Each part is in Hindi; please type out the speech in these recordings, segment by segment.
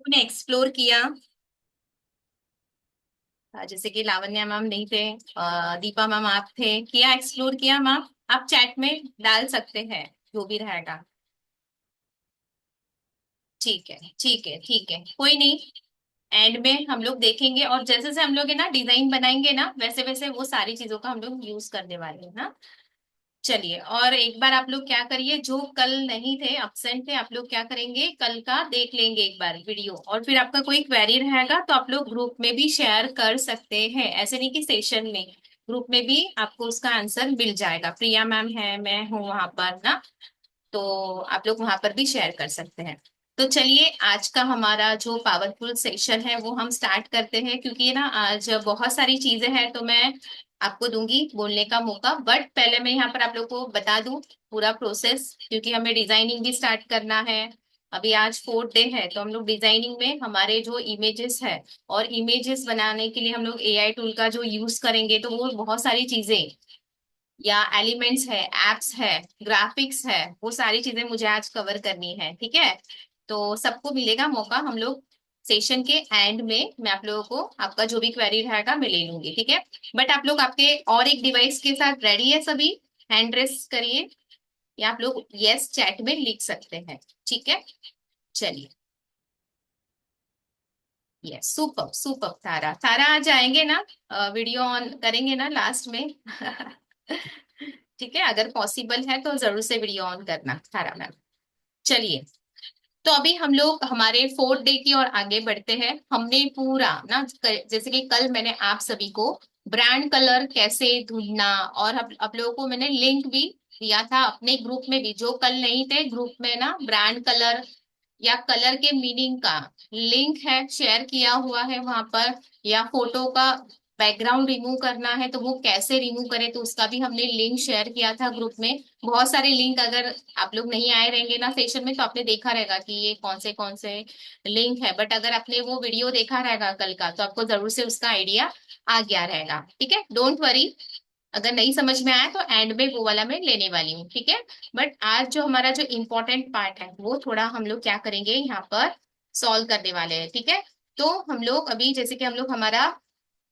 ने एक्सप्लोर किया। जैसे कि लावण्या मैम नहीं थे, दीपा मैम आप थे, किया एक्सप्लोर किया मैम। आप चैट में डाल सकते हैं जो भी रहेगा। ठीक है ठीक है ठीक है, कोई नहीं। एंड में हम लोग देखेंगे, और जैसे जैसे हम लोग है ना डिजाइन बनाएंगे ना, वैसे वैसे वो सारी चीजों का हम लोग यूज करने वाले हैं ना। चलिए, और एक बार आप लोग क्या करिए, जो कल नहीं थे, absent थे, आप लोग क्या करेंगे, कल का देख लेंगे एक बार वीडियो, और फिर आपका कोई क्वेरी रहेगा तो आप लोग ग्रुप में भी शेयर कर सकते हैं। ऐसे नहीं कि सेशन में, ग्रुप में भी आपको उसका आंसर मिल जाएगा। प्रिया मैम है, मैं हूँ वहां पर ना, तो आप लोग वहां पर भी शेयर कर सकते हैं। तो चलिए, आज का हमारा जो पावरफुल सेशन है वो हम स्टार्ट करते हैं, क्योंकि ना आज बहुत सारी चीजें हैं, तो मैं आपको दूंगी बोलने का मौका, बट पहले मैं यहाँ पर आप लोग को बता दूं पूरा प्रोसेस, क्योंकि हमें डिजाइनिंग भी स्टार्ट करना है। अभी आज 4th डे है, तो हम लोग डिजाइनिंग में हमारे जो इमेजेस है, और इमेजेस बनाने के लिए हम लोग एआई टूल का जो यूज करेंगे, तो वो बहुत सारी चीजें, या एलिमेंट्स है, एप्स है, ग्राफिक्स है, वो सारी चीजें मुझे आज कवर करनी है। ठीक है, तो सबको मिलेगा मौका। हम लोग सेशन के एंड में मैं आप लोगों को आपका जो भी क्वेरी रहेगा मैं ले लूंगी, ठीक है। बट आप लोग आपके और एक डिवाइस के साथ रेडी है सभी? हैंड रेस करिए, या आप लोग यस चैट में लिख सकते हैं। ठीक है, चलिए। Yes, super super. तारा तारा आ जाएंगे ना? वीडियो ऑन करेंगे ना लास्ट में? ठीक है, अगर पॉसिबल है तो जरूर से वीडियो ऑन करना तारा मैम। चलिए, तो अभी हम लोग हमारे 4th डे की ओर आगे बढ़ते हैं। हमने पूरा ना, जैसे कि कल मैंने आप सभी को ब्रांड कलर कैसे ढूंढना, और आप लोगों को मैंने लिंक भी दिया था अपने ग्रुप में भी, जो कल नहीं थे ग्रुप में ना, ब्रांड कलर या कलर के मीनिंग का लिंक है, शेयर किया हुआ है वहां पर। या फोटो का बैकग्राउंड रिमूव करना है तो वो कैसे रिमूव करें, तो उसका भी हमने लिंक शेयर किया था ग्रुप में। बहुत सारे लिंक, अगर आप लोग नहीं आए रहेंगे ना सेशन में, तो आपने देखा रहेगा कि ये कौन से लिंक है, बट अगर आपने वो वीडियो देखा रहेगा कल का, तो आपको जरूर से उसका आइडिया आ गया रहेगा। ठीक है, डोंट वरी। अगर नहीं समझ में आया तो एंड में वो वाला मैं लेने वाली हूँ, ठीक है। बट आज जो हमारा जो इम्पोर्टेंट पार्ट है, वो थोड़ा हम लोग क्या करेंगे यहाँ पर, सॉल्व करने वाले हैं, ठीक है। तो हम लोग अभी, जैसे कि हम लोग हमारा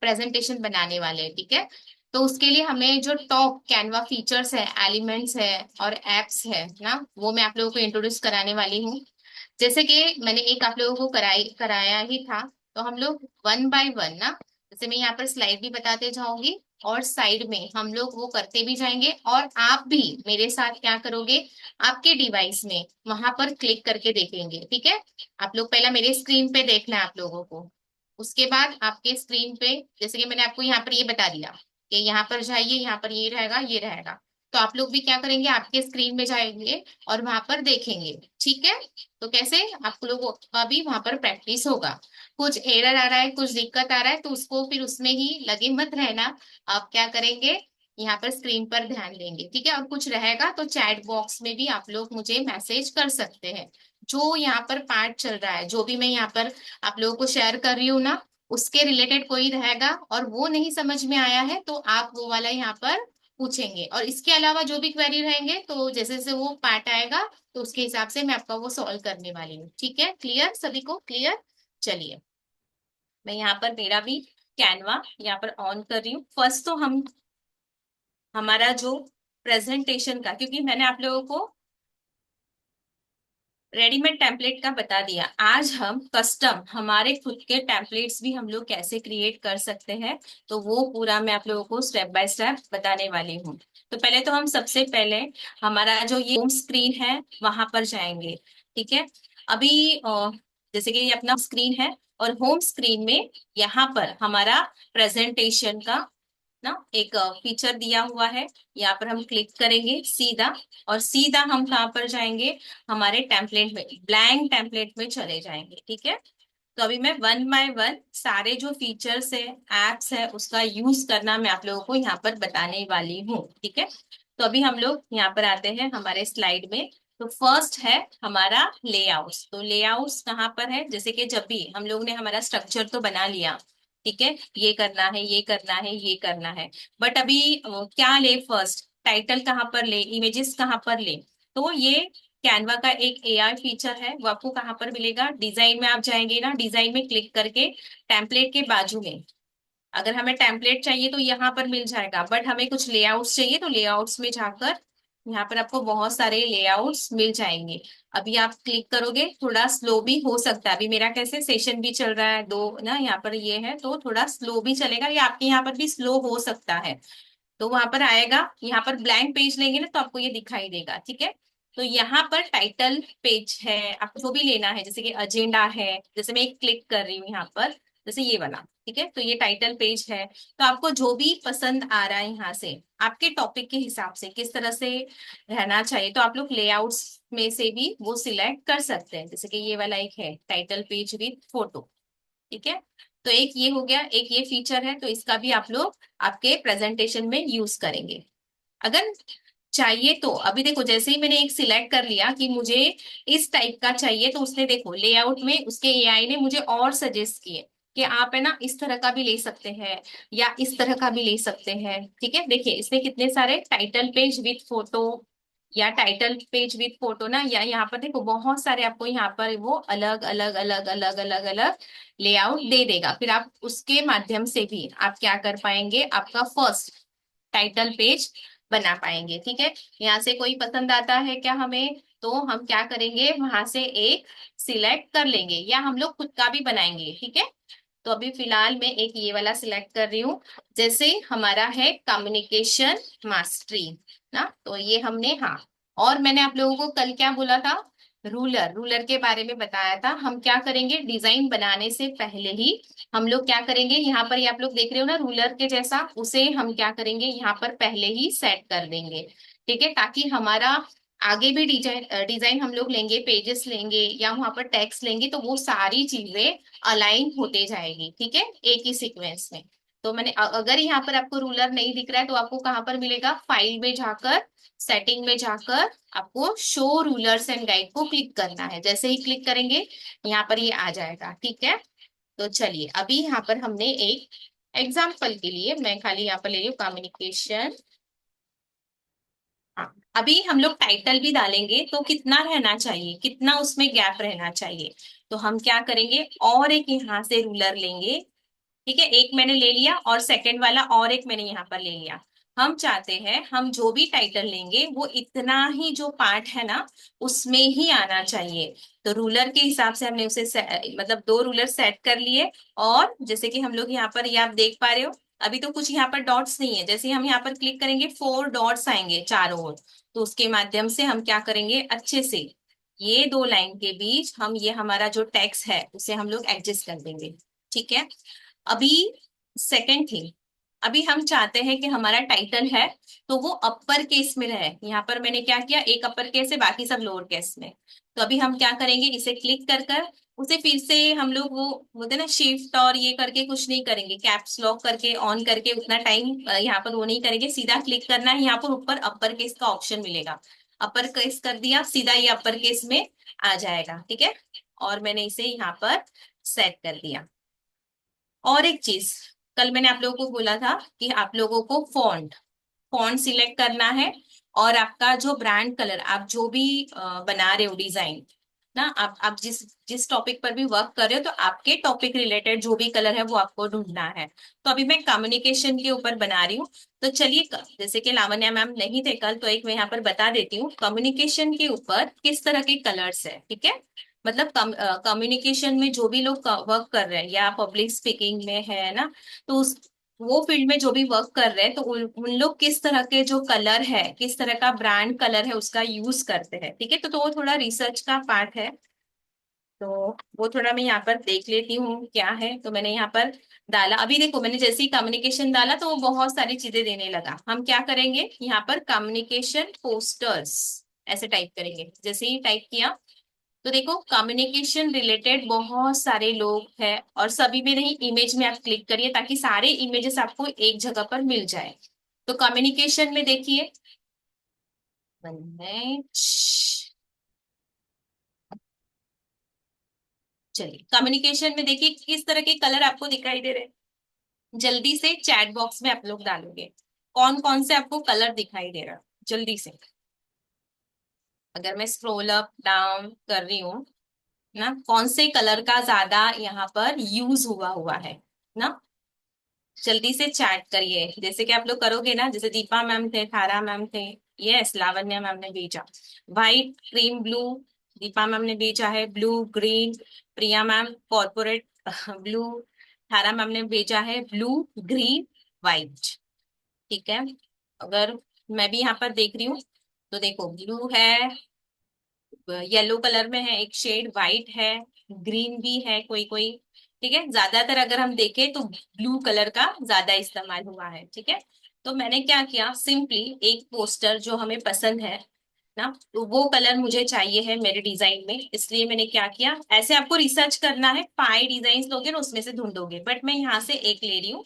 प्रेजेंटेशन बनाने वाले हैं, ठीक है। तो उसके लिए हमें जो टॉप कैनवा फीचर्स है, एलिमेंट्स है, और एप्स है ना, वो मैं आप लोगों को इंट्रोड्यूस कराने वाली हूँ। जैसे कि मैंने एक आप लोगों को कराया ही था, तो हम लोग वन बाय वन ना, जैसे मैं यहाँ पर स्लाइड भी बताते जाऊंगी, और साइड में हम लोग वो करते भी जाएंगे, और आप भी मेरे साथ क्या करोगे, आपके डिवाइस में वहां पर क्लिक करके देखेंगे, ठीक है। आप लोग पहला मेरे स्क्रीन पे देखना है आप लोगों को, उसके बाद आपके स्क्रीन पे, जैसे कि मैंने आपको यहाँ पर ये बता दिया कि यहाँ पर जाइए, यहाँ पर ये रहेगा, ये रहेगा, तो आप लोग भी क्या करेंगे, आपके स्क्रीन में जाएंगे और वहां पर देखेंगे, ठीक है। तो कैसे आप लोगों का भी वहां पर प्रैक्टिस होगा। कुछ एरर आ रहा है, कुछ दिक्कत आ रहा है, तो उसको फिर उसमें ही लगे मत रहना। आप क्या करेंगे, यहाँ पर स्क्रीन पर ध्यान देंगे, ठीक है। और कुछ रहेगा तो चैट बॉक्स में भी आप लोग मुझे मैसेज कर सकते हैं। जो यहाँ पर पार्ट चल रहा है, जो भी मैं यहाँ पर आप लोगों को शेयर कर रही हूँ ना, उसके रिलेटेड कोई रहेगा और वो नहीं समझ में आया है, तो आप वो वाला यहाँ पर पूछेंगे। और इसके अलावा जो भी क्वेरी रहेंगे, तो जैसे जैसे वो पार्ट आएगा, तो उसके हिसाब से मैं आपका वो सॉल्व करने वाली हूँ। ठीक है, क्लियर सभी को, क्लियर। चलिए, मैं यहाँ पर मेरा भी कैनवा यहाँ पर ऑन कर रही हूँ। फर्स्ट तो हम हमारा जो प्रेजेंटेशन का, क्योंकि मैंने आप लोगों को रेडीमेड टेम्पलेट का बता दिया, आज हम कस्टम हमारे खुद के टेम्पलेट्स भी हम लोग कैसे क्रिएट कर सकते हैं, तो वो पूरा मैं आप लोगों को स्टेप बाय स्टेप बताने वाली हूँ। तो पहले तो हम सबसे पहले हमारा जो ये होम स्क्रीन है वहां पर जाएंगे, ठीक है। अभी जैसे कि ये अपना स्क्रीन है, और होम स्क्रीन में यहाँ पर हमारा प्रेजेंटेशन का ना एक फीचर दिया हुआ है। यहाँ पर हम क्लिक करेंगे सीधा, और सीधा हम कहाँ पर जाएंगे, हमारे टेम्पलेट में, ब्लैंक टेम्पलेट में चले जाएंगे, ठीक है। तो अभी मैं वन बाय वन सारे जो फीचर्स है, एप्स है, उसका यूज करना मैं आप लोगों को यहाँ पर बताने वाली हूँ, ठीक है। तो अभी हम लोग यहाँ पर आते हैं हमारे स्लाइड में। तो फर्स्ट है हमारा लेआउट्स। तो लेआउट्स कहाँ पर है, जैसे कि जब भी हम लोग ने हमारा स्ट्रक्चर तो बना लिया, ठीक है, ये करना है, ये करना है, ये करना है, बट अभी क्या ले, फर्स्ट टाइटल कहाँ पर ले, इमेजेस कहाँ पर ले, तो ये कैनवा का एक एआई फीचर है, वो आपको कहाँ पर मिलेगा, डिजाइन में आप जाएंगे ना, डिजाइन में क्लिक करके टेम्पलेट के बाजू में, अगर हमें टेम्पलेट चाहिए तो यहाँ पर मिल जाएगा, बट हमें कुछ लेआउट्स चाहिए तो लेआउट्स में जाकर यहाँ पर आपको बहुत सारे लेआउट्स मिल जाएंगे। अभी आप क्लिक करोगे, थोड़ा स्लो भी हो सकता है, अभी मेरा कैसे सेशन भी चल रहा है दो ना, यहाँ पर ये है तो थोड़ा स्लो भी चलेगा, या आपके यहाँ पर भी स्लो हो सकता है। तो वहां पर आएगा, यहाँ पर ब्लैंक पेज लेंगे ना तो आपको ये दिखाई देगा, ठीक है। तो यहाँ पर टाइटल पेज है, आपको जो भी लेना है, जैसे कि एजेंडा है, जैसे मैं एक क्लिक कर रही हूँ यहाँ पर, जैसे ये वाला, ठीक है, तो ये टाइटल पेज है। तो आपको जो भी पसंद आ रहा है यहाँ से, आपके टॉपिक के हिसाब से किस तरह से रहना चाहिए, तो आप लोग लेआउट्स में से भी वो सिलेक्ट कर सकते हैं, जैसे कि ये वाला एक है टाइटल पेज विथ फोटो, ठीक है। तो एक ये हो गया, एक ये फीचर है, तो इसका भी आप लोग आपके प्रेजेंटेशन में यूज करेंगे अगर चाहिए तो। अभी देखो, जैसे ही मैंने एक सिलेक्ट कर लिया कि मुझे इस टाइप का चाहिए, तो उसने देखो लेआउट में उसके एआई ने मुझे और सजेस्ट किए कि आप है ना इस तरह का भी ले सकते हैं या इस तरह का भी ले सकते हैं, ठीक है। देखिए इसने कितने सारे टाइटल पेज विथ फोटो या टाइटल पेज विथ फोटो ना, या यहाँ पर देखो बहुत सारे आपको यहाँ पर वो अलग अलग अलग अलग अलग अलग लेआउट दे देगा, फिर आप उसके माध्यम से भी आप क्या कर पाएंगे, आपका फर्स्ट टाइटल पेज बना पाएंगे, ठीक है। यहाँ से कोई पसंद आता है क्या हमें, तो हम क्या करेंगे, वहां से एक सिलेक्ट कर लेंगे या हम लोग खुद का भी बनाएंगे, ठीक है। तो अभी फिलहाल मैं एक ये वाला सिलेक्ट कर रही हूँ, जैसे हमारा है कम्युनिकेशन मास्टरी ना, तो ये हमने, हाँ। और मैंने आप लोगों को कल क्या बोला था, रूलर, रूलर के बारे में बताया था। हम क्या करेंगे, डिजाइन बनाने से पहले ही हम लोग क्या करेंगे, यहाँ पर ये आप लोग देख रहे हो ना रूलर के जैसा, उसे हम क्या करेंगे यहाँ पर पहले ही सेट कर देंगे, ठीक है, ताकि हमारा आगे भी डिजाइन डिजाइन हम लोग लेंगे, पेजेस लेंगे या वहां पर टेक्स्ट लेंगे, तो वो सारी चीजें अलाइन होते जाएगी, ठीक है, एक ही सीक्वेंस में। तो मैंने अगर यहाँ पर आपको रूलर नहीं दिख रहा है तो आपको कहाँ पर मिलेगा, फाइल में जाकर, सेटिंग में जाकर आपको शो रूलर्स एंड गाइड को क्लिक करना है, जैसे ही क्लिक करेंगे यहाँ पर ये आ जाएगा, ठीक है। तो चलिए अभी यहाँ पर हमने एक एग्जाम्पल के लिए मैं खाली यहाँ पर ले रही हूँ कम्युनिकेशन। हाँ, अभी हम लोग टाइटल भी डालेंगे तो कितना रहना चाहिए, कितना उसमें गैप रहना चाहिए, तो हम क्या करेंगे, और एक यहाँ से रूलर लेंगे, ठीक है, एक मैंने ले लिया और सेकंड वाला और एक मैंने यहाँ पर ले लिया। हम चाहते हैं हम जो भी टाइटल लेंगे वो इतना ही जो पार्ट है ना उसमें ही आना चाहिए। तो रूलर के हिसाब से हमने उसे मतलब दो रूलर सेट कर लिए, और जैसे कि हम लोग यहाँ पर ये आप देख पा रहे हो, अभी तो कुछ यहाँ पर डॉट्स नहीं है, जैसे हम यहाँ पर क्लिक करेंगे 4 डॉट्स आएंगे चारों ओर, तो उसके माध्यम से हम क्या करेंगे, अच्छे से ये दो लाइन के बीच हम ये हमारा जो टेक्स्ट है उसे हम लोग एडजस्ट कर देंगे, ठीक है। अभी सेकंड थिंग, अभी हम चाहते हैं कि हमारा टाइटल है तो वो अपर केस में रहे, यहाँ पर मैंने क्या किया, एक अपर केस है बाकी सब लोअर केस में। तो अभी हम क्या करेंगे, इसे क्लिक कर कर उसे फिर से हम लोग वो बोलते हैं ना शिफ्ट और ये करके कुछ नहीं करेंगे, कैप्स लॉक करके ऑन करके उतना टाइम यहाँ पर वो नहीं करेंगे, सीधा क्लिक करना है, यहाँ पर ऊपर अपर केस का ऑप्शन मिलेगा, अपर केस कर दिया, सीधा ये अपर केस में आ जाएगा, ठीक है। और मैंने इसे यहाँ पर सेट कर दिया। और एक चीज, कल मैंने आप लोगों को बोला था कि आप लोगों को फॉन्ट फॉन्ट सिलेक्ट करना है, और आपका जो ब्रांड कलर आप जो भी बना रहे हो डिजाइन ना, आप जिस जिस टॉपिक पर भी वर्क कर रहे हो, तो आपके टॉपिक रिलेटेड जो भी कलर है वो आपको ढूंढना है। तो अभी मैं कम्युनिकेशन के ऊपर बना रही हूँ, तो चलिए जैसे कि लावण्या मैम नहीं थे कल, तो एक मैं यहाँ पर बता देती हूँ कम्युनिकेशन के ऊपर किस तरह के कलर्स है, ठीक है। मतलब कम्युनिकेशन में जो भी लोग वर्क कर रहे हैं या पब्लिक स्पीकिंग में है ना, तो उस वो फील्ड में जो भी वर्क कर रहे हैं, तो उन लोग किस तरह के जो कलर है, किस तरह का ब्रांड कलर है उसका यूज करते हैं, ठीक है। तो वो थोड़ा रिसर्च का पार्ट है, तो वो थोड़ा मैं यहाँ पर देख लेती हूँ क्या है, तो मैंने यहाँ पर डाला। अभी देखो मैंने जैसे ही कम्युनिकेशन डाला तो वो बहुत सारी चीजें देने लगा। हम क्या करेंगे, यहाँ पर कम्युनिकेशन पोस्टर्स ऐसे टाइप करेंगे, जैसे ही टाइप किया तो देखो कम्युनिकेशन रिलेटेड बहुत सारे लोग हैं, और सभी में नहीं, इमेज में आप क्लिक करिए ताकि सारे इमेजेस आपको एक जगह पर मिल जाए। तो कम्युनिकेशन में देखिए, वन मिनट, चलिए कम्युनिकेशन में देखिए किस तरह के कलर आपको दिखाई दे रहे हैं, जल्दी से चैट बॉक्स में आप लोग डालोगे कौन कौन से आपको कलर दिखाई दे रहा है, जल्दी से। अगर मैं स्क्रॉल अप डाउन कर रही हूँ ना, कौन से कलर का ज्यादा यहाँ पर यूज हुआ हुआ है ना, जल्दी से चैट करिए, जैसे कि आप लोग करोगे ना, जैसे दीपा मैम थे, थारा मैम थे, यस लावण्या मैम ने भेजा white cream blue, Deepa ma'am ने भेजा है ब्लू ग्रीन, प्रिया मैम कॉर्पोरेट ब्लू, थारा मैम ने भेजा है ब्लू ग्रीन व्हाइट। ठीक है, अगर मैं भी यहाँ पर देख रही हूँ तो देखो ब्लू है, येलो कलर में है एक शेड, व्हाइट है, ग्रीन भी है कोई कोई। ठीक है, ज्यादातर अगर हम देखें तो ब्लू कलर का ज्यादा इस्तेमाल हुआ है। ठीक है, तो मैंने क्या किया, सिंपली एक पोस्टर जो हमें पसंद है ना, तो वो कलर मुझे चाहिए है मेरे डिजाइन में, इसलिए मैंने क्या किया, ऐसे आपको रिसर्च करना है, 5 डिजाइन लोगे ना उसमें से ढूंढोगे, बट मैं यहाँ से एक ले रही हूँ,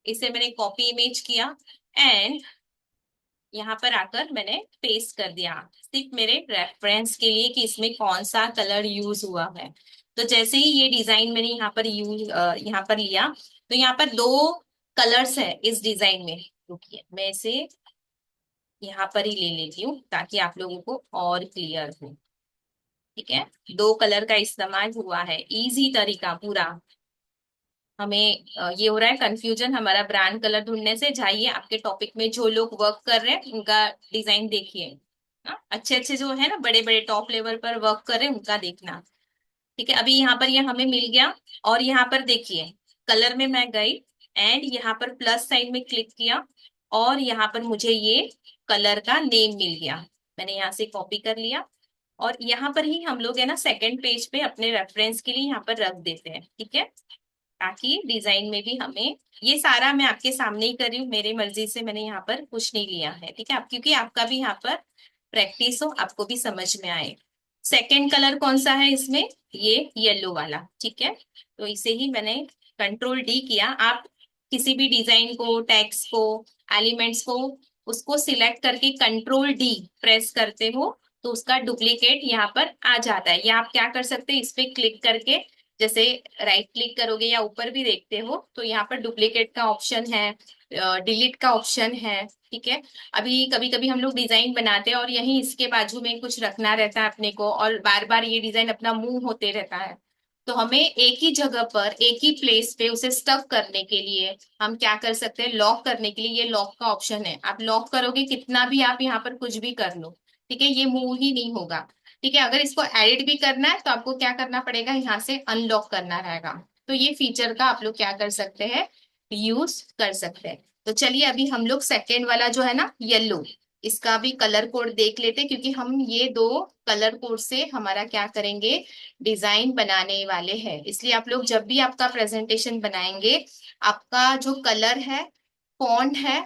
इसे मैंने कॉपी इमेज किया एंड यहाँ पर आकर मैंने पेस्ट कर दिया, सिर्फ मेरे रेफरेंस के लिए कि इसमें कौन सा कलर यूज हुआ है। तो जैसे ही ये डिजाइन मैंने यहाँ पर लिया, तो यहाँ पर 2 कलर्स है इस डिजाइन में। रुकिए मैं इसे यहाँ पर ही ले लेती हूँ ताकि आप लोगों को और क्लियर हो। ठीक है, 2 कलर का इस्तेमाल हुआ है, इजी तरीका पूरा। हमें ये हो रहा है कंफ्यूजन हमारा ब्रांड कलर ढूंढने से, जाइए आपके टॉपिक में जो लोग वर्क कर रहे हैं उनका डिजाइन देखिए ना, अच्छे अच्छे जो है ना बड़े बड़े टॉप लेवल पर वर्क कर रहे हैं उनका देखना। ठीक है, अभी यहाँ पर ये हमें मिल गया, और यहाँ पर देखिए कलर में मैं गई एंड यहाँ पर प्लस साइन में क्लिक किया, और यहाँ पर मुझे ये कलर का नेम मिल गया, मैंने यहाँ से कॉपी कर लिया, और यहाँ पर ही हम लोग है ना सेकंड पेज पे अपने रेफरेंस के लिए यहाँ पर रख देते हैं। ठीक है, ताकि डिजाइन में भी हमें, ये सारा मैं आपके सामने ही कर रही हूँ, मेरी मर्जी से मैंने यहाँ पर कुछ नहीं लिया है। ठीक है, आप क्योंकि आपका भी यहाँ पर प्रैक्टिस हो, आपको भी समझ में आए। सेकंड कलर कौन सा है इसमें, ये येलो वाला। ठीक है, तो इसे ही मैंने कंट्रोल डी किया, आप किसी भी डिजाइन को, टेक्स्ट को, एलिमेंट्स को, उसको सिलेक्ट करके कंट्रोल डी प्रेस करते हो तो उसका डुप्लीकेट यहाँ पर आ जाता है, या आप क्या कर सकते हैं, इस पे क्लिक करके, जैसे राइट क्लिक करोगे या ऊपर भी देखते हो तो यहाँ पर डुप्लीकेट का ऑप्शन है, डिलीट का ऑप्शन है। ठीक है, अभी कभी कभी हम लोग डिजाइन बनाते हैं और यहीं इसके बाजू में कुछ रखना रहता है अपने को, और बार बार ये डिजाइन अपना मूव होते रहता है, तो हमें एक ही जगह पर एक ही प्लेस पे उसे स्टक करने के लिए हम क्या कर सकते हैं, लॉक करने के लिए ये लॉक का ऑप्शन है, आप लॉक करोगे कितना भी आप यहाँ पर कुछ भी कर लो, ठीक है, ये मूव ही नहीं होगा। ठीक है, अगर इसको एडिट भी करना है तो आपको क्या करना पड़ेगा, यहाँ से अनलॉक करना रहेगा। तो ये फीचर का आप लोग क्या कर सकते हैं, यूज कर सकते हैं। तो चलिए अभी हम लोग सेकेंड वाला जो है ना येलो, इसका भी कलर कोड देख लेते हैं, क्योंकि हम ये 2 कलर कोड से हमारा क्या करेंगे, डिजाइन बनाने वाले हैं, इसलिए आप लोग जब भी आपका प्रेजेंटेशन बनाएंगे, आपका जो कलर है, फॉन्ट है,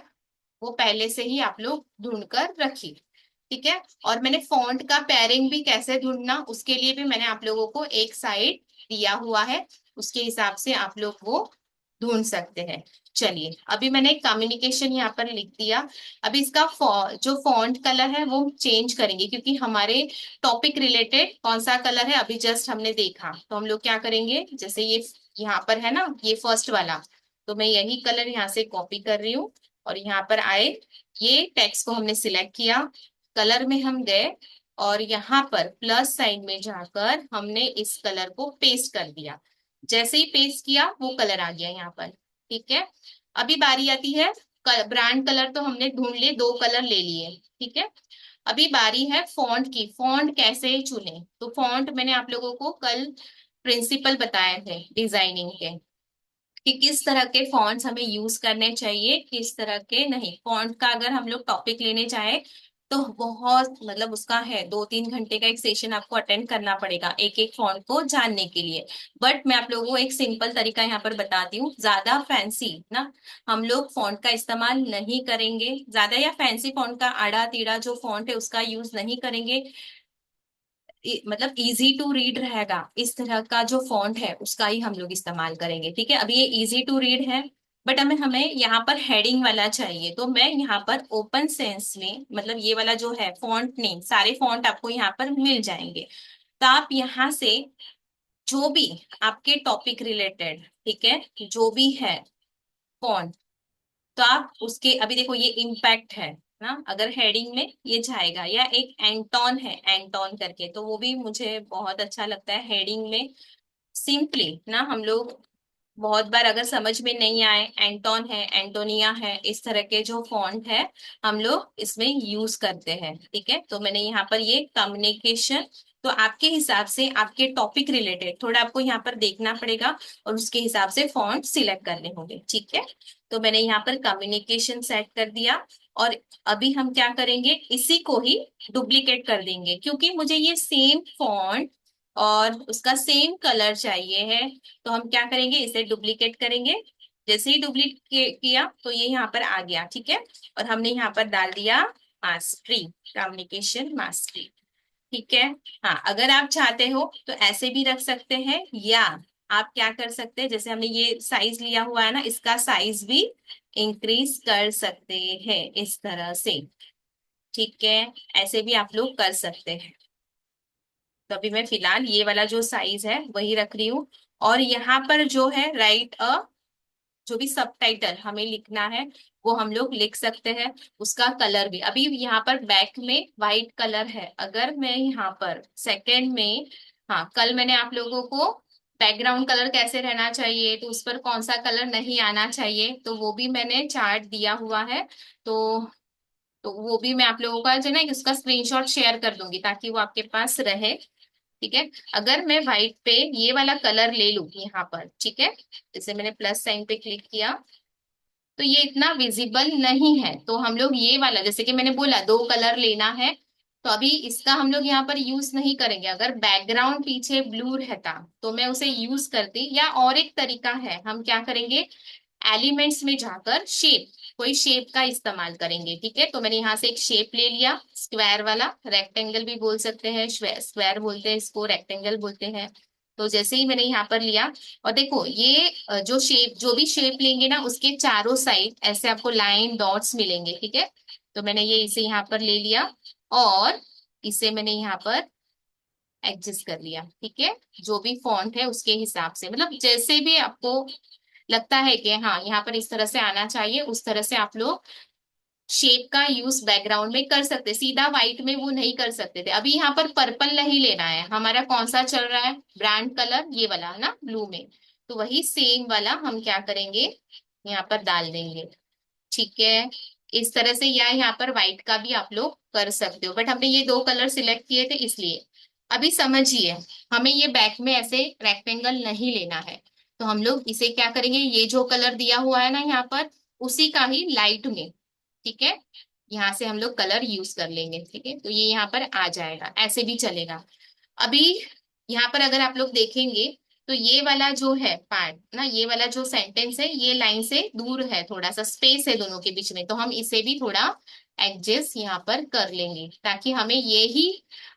वो पहले से ही आप लोग ढूंढ कर रखिए। ठीक है, और मैंने फॉन्ट का पेयरिंग भी कैसे ढूंढना उसके लिए भी मैंने आप लोगों को एक साइड दिया हुआ है, उसके हिसाब से आप लोग वो ढूंढ सकते हैं। चलिए अभी मैंने कम्युनिकेशन यहाँ पर लिख दिया, अभी इसका जो फॉन्ट कलर है वो चेंज करेंगे, क्योंकि हमारे टॉपिक रिलेटेड कौन सा कलर है अभी जस्ट हमने देखा, तो हम लोग क्या करेंगे, जैसे ये यहाँ पर है ना ये फर्स्ट वाला, तो मैं यही कलर यहाँ से कॉपी कर रही हूँ, और यहाँ पर आए, ये टेक्स्ट को हमने सिलेक्ट किया, कलर में हम गए, और यहाँ पर प्लस साइन में जाकर हमने इस कलर को पेस्ट कर दिया, जैसे ही पेस्ट किया वो कलर आ गया यहाँ पर। ठीक है, अभी बारी आती है, ब्रांड कलर तो हमने ढूंढ लिए, 2 कलर ले लिए। ठीक है, अभी बारी है फॉन्ट की, फॉन्ट कैसे चुने, तो फॉन्ट मैंने आप लोगों को कल प्रिंसिपल बताए थे डिजाइनिंग के, कि किस तरह के फॉन्ट्स हमें यूज करने चाहिए, किस तरह के नहीं। फॉन्ट का अगर हम लोग टॉपिक लेने चाहे तो बहुत मतलब उसका है, 2-3 घंटे का एक सेशन आपको अटेंड करना पड़ेगा एक एक फॉन्ट को जानने के लिए। बट मैं आप लोगों को एक सिंपल तरीका यहाँ पर बताती हूँ, ज्यादा फैंसी ना हम लोग फॉन्ट का इस्तेमाल नहीं करेंगे, ज्यादा या फैंसी फॉन्ट का आड़ा तीड़ा जो फॉन्ट है उसका यूज नहीं करेंगे, मतलब इजी टू रीड रहेगा इस तरह का जो फॉन्ट है उसका ही हम लोग इस्तेमाल करेंगे। ठीक है, अभी ये इजी टू रीड है, बट हमें हमें यहाँ पर हेडिंग वाला चाहिए, तो मैं यहाँ पर ओपन सेंस में, मतलब ये वाला जो है फॉन्ट नेम, सारे फॉन्ट आपको यहाँ पर मिल जाएंगे, तो आप यहाँ से जो भी आपके टॉपिक रिलेटेड, ठीक है, जो भी है फॉन्ट, तो आप उसके, अभी देखो ये इम्पैक्ट है, ना, अगर हेडिंग में ये जाएगा, या एक एंटोन है एंटोन करके, तो वो भी मुझे बहुत अच्छा लगता है हेडिंग में। सिंपली ना हम लोग बहुत बार अगर समझ में नहीं आए, एंटोन है, एंटोनिया है, इस तरह के जो फॉन्ट है हम लोग इसमें यूज करते हैं। ठीक है, तो मैंने यहाँ पर ये कम्युनिकेशन, तो आपके हिसाब से आपके टॉपिक रिलेटेड थोड़ा आपको यहाँ पर देखना पड़ेगा और उसके हिसाब से फॉन्ट सिलेक्ट करने होंगे। ठीक है, तो मैंने यहाँ पर कम्युनिकेशन सेट कर दिया। और अभी हम क्या करेंगे, इसी को ही डुप्लीकेट कर देंगे, क्योंकि मुझे ये सेम फॉन्ट और उसका सेम कलर चाहिए है। तो हम क्या करेंगे, इसे डुप्लीकेट करेंगे। जैसे ही डुप्लीकेट किया तो ये यहाँ पर आ गया। ठीक है, और हमने यहाँ पर डाल दिया मास्टरी, कम्युनिकेशन मास्टरी। ठीक है। हाँ, अगर आप चाहते हो तो ऐसे भी रख सकते हैं, या आप क्या कर सकते हैं, जैसे हमने ये साइज लिया हुआ है ना, इसका साइज भी इंक्रीज कर सकते हैं इस तरह से। ठीक है, ऐसे भी आप लोग कर सकते हैं। तो अभी मैं फिलहाल ये वाला जो साइज है वही रख रही हूँ। और यहाँ पर जो है राइट अ, जो भी सब टाइटल हमें लिखना है वो हम लोग लिख सकते हैं। उसका कलर भी, अभी यहाँ पर बैक में व्हाइट कलर है, अगर मैं यहाँ पर सेकंड में, हाँ कल मैंने आप लोगों को बैकग्राउंड कलर कैसे रहना चाहिए, तो उस पर कौन सा कलर नहीं आना चाहिए, तो वो भी मैंने चार्ट दिया हुआ है। तो तो वो भी मैं आप लोगों का जो है ना उसका स्क्रीनशॉट शेयर कर दूंगी ताकि वो आपके पास रहे। ठीक है, अगर मैं व्हाइट पे ये वाला कलर ले लूं यहाँ पर, ठीक है, जैसे मैंने प्लस साइन पे क्लिक किया, तो ये इतना विजिबल नहीं है, तो हम लोग ये वाला, जैसे कि मैंने बोला दो कलर लेना है, तो अभी इसका हम लोग यहाँ पर यूज नहीं करेंगे। अगर बैकग्राउंड पीछे ब्लू रहता तो मैं उसे यूज करती, या और एक तरीका है, हम क्या करेंगे, एलिमेंट्स में जाकर शेप, कोई शेप का इस्तेमाल करेंगे। ठीक है, तो मैंने यहाँ से एक शेप ले लिया, स्क्वायर वाला, रेक्टेंगल भी बोल सकते हैं, स्क्वायर बोलते हैं इसको, रेक्टेंगल बोलते हैं। तो जैसे ही मैंने यहाँ पर लिया, और देखो ये जो शेप, जो भी शेप लेंगे ना उसके चारों साइड ऐसे आपको लाइन डॉट्स मिलेंगे। ठीक है, तो मैंने ये इसे यहाँ पर ले लिया और इसे मैंने यहाँ पर एडजस्ट कर लिया। ठीक है, जो भी फॉन्ट है उसके हिसाब से, मतलब जैसे भी आपको लगता है कि हाँ यहाँ पर इस तरह से आना चाहिए, उस तरह से आप लोग शेप का यूज बैकग्राउंड में कर सकते, सीधा व्हाइट में वो नहीं कर सकते थे। अभी यहाँ पर पर्पल नहीं लेना है, हमारा कौन सा चल रहा है, ब्रांड कलर ये वाला है ना, ब्लू में, तो वही सेम वाला हम क्या करेंगे, यहाँ पर डाल देंगे। ठीक है, इस तरह से, या यहाँ पर व्हाइट का भी आप लोग कर सकते हो, बट हमने ये दो कलर सिलेक्ट किए थे इसलिए। अभी समझिए, हमें ये बैक में ऐसे रेक्टेंगल नहीं लेना है, तो हम लोग इसे क्या करेंगे, ये जो कलर दिया हुआ है ना यहाँ पर, उसी का ही लाइट में, ठीक है, यहाँ से हम लोग कलर यूज कर लेंगे। ठीक है, तो ये यहाँ पर आ जाएगा, ऐसे भी चलेगा। अभी यहाँ पर अगर आप लोग देखेंगे तो ये वाला जो है पार्ट ना, ये वाला जो सेंटेंस है ये लाइन से दूर है, थोड़ा सा स्पेस है दोनों के बीच में, तो हम इसे भी थोड़ा एडजस्ट यहाँ पर कर लेंगे, ताकि हमें ये ही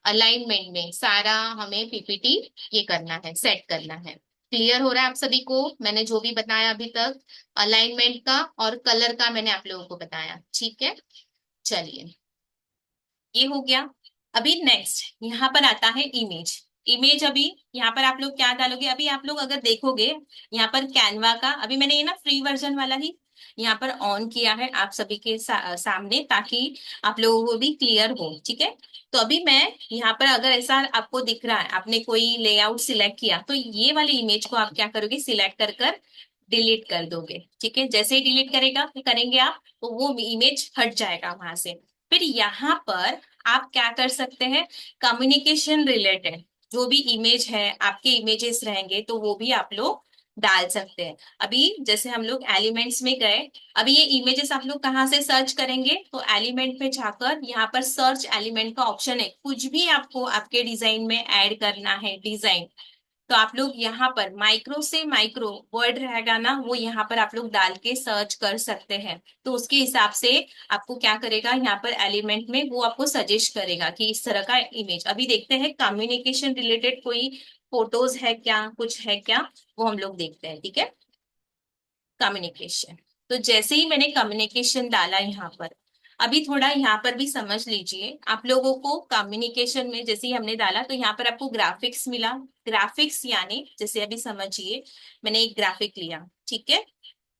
अलाइनमेंट में सारा हमें पीपीटी ये करना है, सेट करना है। क्लियर हो रहा है आप सभी को, मैंने जो भी बताया अभी तक अलाइनमेंट का और कलर का मैंने आप लोगों को बताया। ठीक है, चलिए ये हो गया। अभी नेक्स्ट यहाँ पर आता है इमेज। इमेज अभी यहाँ पर आप लोग क्या डालोगे, अभी आप लोग अगर देखोगे यहाँ पर कैनवा का, अभी मैंने ये ना फ्री वर्जन वाला ही यहाँ पर ऑन किया है आप सभी के सामने, ताकि आप लोगों को भी क्लियर हो। ठीक है, तो अभी मैं यहाँ पर अगर ऐसा आपको दिख रहा है, आपने कोई लेआउट सिलेक्ट किया, तो ये वाली इमेज को आप क्या करोगे, सिलेक्ट कर कर डिलीट कर दोगे। ठीक है, जैसे ही डिलीट करेंगे आप, तो वो इमेज हट जाएगा वहां से। फिर यहाँ पर आप क्या कर सकते हैं, कम्युनिकेशन रिलेटेड जो भी इमेज है, आपके इमेजेस रहेंगे तो वो भी आप लोग डाल सकते हैं। अभी जैसे हम लोग एलिमेंट्स में गए, अभी ये इमेजेस आप लोग कहाँ से सर्च करेंगे, तो एलिमेंट पे जाकर यहाँ पर सर्च एलिमेंट का ऑप्शन है, कुछ भी आपको आपके डिजाइन में ऐड करना है डिजाइन, तो आप लोग यहाँ पर माइक्रो से माइक्रो वर्ड रहेगा ना, वो यहाँ पर आप लोग डाल के सर्च कर सकते हैं। तो उसके हिसाब से आपको क्या करेगा, यहाँ पर एलिमेंट में वो आपको सजेस्ट करेगा कि इस तरह का इमेज। अभी देखते हैं कम्युनिकेशन रिलेटेड कोई फोटोज है क्या, कुछ है क्या, वो हम लोग देखते हैं। ठीक है, कम्युनिकेशन, तो जैसे ही मैंने कम्युनिकेशन डाला यहाँ पर, अभी थोड़ा यहाँ पर भी समझ लीजिए, आप लोगों को कम्युनिकेशन में जैसे ही हमने डाला तो यहाँ पर आपको ग्राफिक्स मिला। ग्राफिक्स यानी जैसे अभी समझिए, मैंने एक ग्राफिक लिया, ठीक है,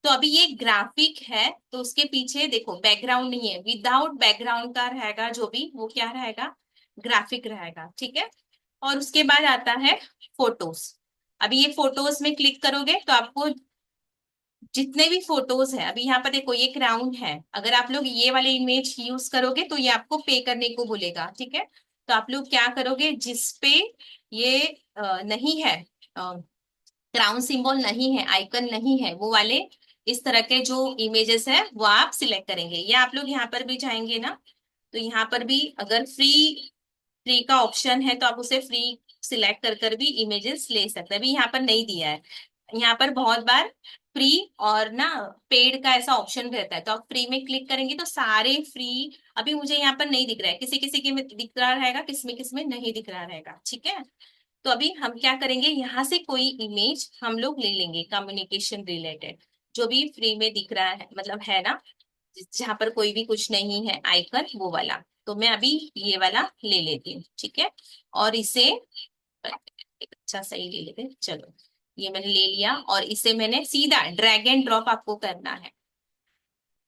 तो अभी ये ग्राफिक है, तो उसके पीछे देखो बैकग्राउंड नहीं है, विदाउट बैकग्राउंड का रहेगा जो भी, वो क्या रहेगा, ग्राफिक रहेगा, ठीक है। और उसके बाद आता है फोटोज। अभी ये फोटोज में क्लिक करोगे तो आपको जितने भी फोटोज हैं, अभी यहाँ पर देखो ये क्राउन है, अगर आप लोग ये वाले इमेज यूज करोगे तो ये आपको पे करने को बोलेगा, ठीक है। तो आप लोग क्या करोगे, जिसपे ये नहीं है, क्राउन सिंबल नहीं है, आइकन नहीं है, वो वाले इस तरह के जो इमेजेस है वो आप सिलेक्ट करेंगे। या आप लोग यहाँ पर भी जाएंगे ना, तो यहाँ पर भी अगर फ्री फ्री का ऑप्शन है तो आप उसे फ्री सिलेक्ट कर कर भी इमेजेस ले सकते हैं। अभी यहाँ पर नहीं दिया है, यहाँ पर बहुत बार फ्री और ना पेड का ऐसा ऑप्शन रहता है, तो आप फ्री में क्लिक करेंगे तो सारे फ्री, अभी मुझे यहाँ पर नहीं दिख रहा है, किसी किसी के में दिख रहा रहेगा, किस में नहीं दिख रहा रहेगा, ठीक है। तो अभी हम क्या करेंगे, यहाँ से कोई इमेज हम लोग ले लेंगे कम्युनिकेशन रिलेटेड, जो भी फ्री में दिख रहा है, मतलब है ना, जहां पर कोई भी कुछ नहीं है आइकन, वो वाला। तो मैं अभी ये वाला ले लेती हूँ, ठीक है। और इसे एक अच्छा सही ले लेते हैं, चलो ये मैंने ले लिया, और इसे मैंने सीधा ड्रैग एंड ड्रॉप आपको करना है।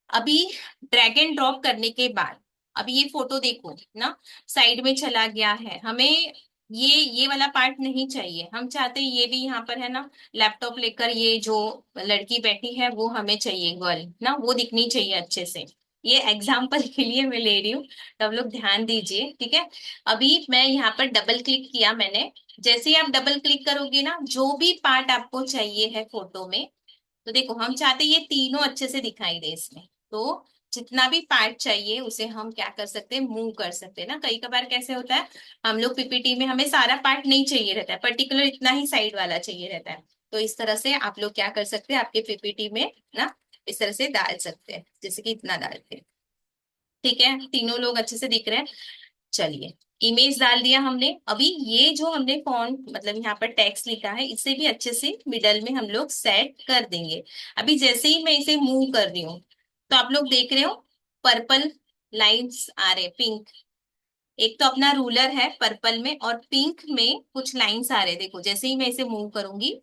अभी ड्रैग एंड ड्रॉप करने के बाद अभी ये फोटो देखो ना, साइड में चला गया है, हमें ये वाला पार्ट नहीं चाहिए, हम चाहते हैं ये भी यहाँ पर है ना, लैपटॉप लेकर ये जो लड़की बैठी है वो हमें चाहिए, गर्ल ना, वो दिखनी चाहिए अच्छे से। ये एग्जाम्पल के लिए मैं ले रही हूँ, तो आप लोग ध्यान दीजिए, ठीक है। अभी मैं यहाँ पर डबल क्लिक किया मैंने, जैसे ही आप डबल क्लिक करोगे ना, जो भी पार्ट आपको चाहिए है फोटो में, तो देखो हम चाहते हैं ये तीनों अच्छे से दिखाई दे इसमें, तो जितना भी पार्ट चाहिए उसे हम क्या कर सकते हैं, मूव कर सकते हैं ना। कई कबार कैसे होता है, हम लोग पीपीटी में हमें सारा पार्ट नहीं चाहिए रहता है, पर्टिकुलर इतना ही साइड वाला चाहिए रहता है, तो इस तरह से आप लोग क्या कर सकते हैं, आपके पीपीटी में ना इस तरह से डाल सकते हैं, जैसे कि इतना डालते हैं, ठीक है, तीनों लोग अच्छे से दिख रहे हैं। चलिए, इमेज डाल दिया हमने, अभी ये जो हमने फॉन्ट मतलब यहाँ पर टेक्स्ट लिखा है, इसे भी अच्छे से मिडल में हम लोग सेट कर देंगे। अभी जैसे ही मैं इसे मूव कर रही हूँ, तो आप लोग देख रहे हो पर्पल लाइंस आ रहे, पिंक, एक तो अपना रूलर है पर्पल में, और पिंक में कुछ लाइंस आ रहे, देखो जैसे ही मैं इसे मूव करूंगी